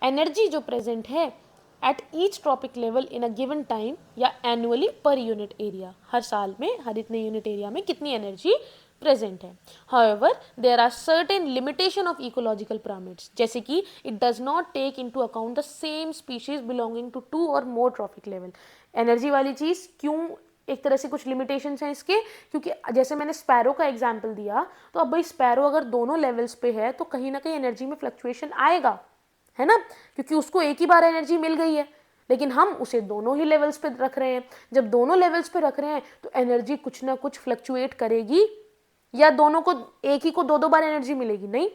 एनर्जी जो प्रेजेंट है at each trophic level in a given time या एनुअली पर यूनिट एरिया। हर साल में हर इतने यूनिट एरिया में कितनी एनर्जी प्रेजेंट है। However, there are certain limitation of ecological pyramids, जैसे कि it does not take into account the same species belonging to 2 or more trophic level। Energy वाली चीज क्यों एक तरह से कुछ लिमिटेशंस हैं इसके, क्योंकि जैसे मैंने स्पैरो का एग्जांपल दिया, तो अब भाई स्पैरो अगर दोनों लेवल्स पे है तो कहीं ना कहीं एनर्जी में फ्लक्चुएशन आएगा, है ना, क्योंकि उसको एक ही बार एनर्जी मिल गई है, लेकिन हम उसे दोनों ही लेवल्स पे रख रहे हैं। जब दोनों लेवल्स पे रख रहे हैं तो एनर्जी कुछ ना कुछ फ्लक्चुएट करेगी, या दोनों को एक ही को 2-2 बार एनर्जी मिलेगी? नहीं,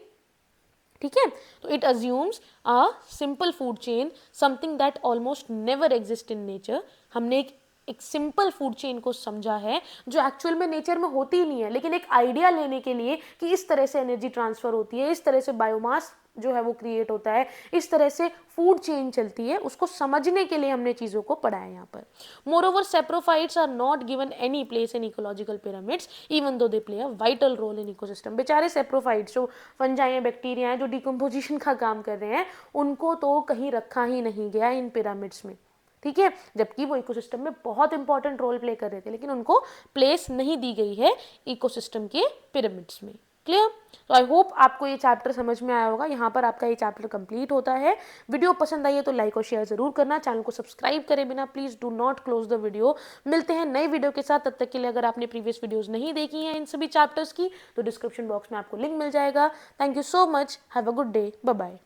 ठीक है। तो it assumes a simple food chain, something that almost never exist in nature. हमने एक एक सिंपल फूड चेन को समझा है जो एक्चुअल में नेचर में होती ही नहीं है, लेकिन एक आइडिया लेने के लिए कि इस तरह से एनर्जी ट्रांसफर होती है, इस तरह से बायोमास जो है वो क्रिएट होता है, इस तरह से फूड चेन चलती है, उसको समझने के लिए हमने चीज़ों को पढ़ा है यहाँ पर। Moreover saprophytes are not given any place in ecological pyramids even though they play a vital role in ecosystem. बेचारे सेप्रोफाइट्स जो फंजाई हैं, बैक्टीरिया हैं, जो डिकम्पोजिशन का काम कर रहे हैं, उनको तो कहीं रखा ही नहीं गया इन पिरामिड्स में, ठीक है, जबकि वो इकोसिस्टम में बहुत इंपॉर्टेंट रोल प्ले कर रहे थे, लेकिन उनको प्लेस नहीं दी गई है इकोसिस्टम के पिरामिड्स में। क्लियर? तो आई होप आपको ये चैप्टर समझ में आया होगा। यहाँ पर आपका ये चैप्टर कंप्लीट होता है। वीडियो पसंद आई है तो लाइक और शेयर जरूर करना, चैनल को सब्सक्राइब करे बिना please do not close the video. मिलते हैं नई वीडियो के साथ, तब तक के लिए अगर आपने प्रीवियस वीडियोज नहीं देखी हैं इन सभी चैप्टर्स की तो डिस्क्रिप्शन बॉक्स में आपको लिंक मिल जाएगा। Thank you so much, have a good day, bye bye.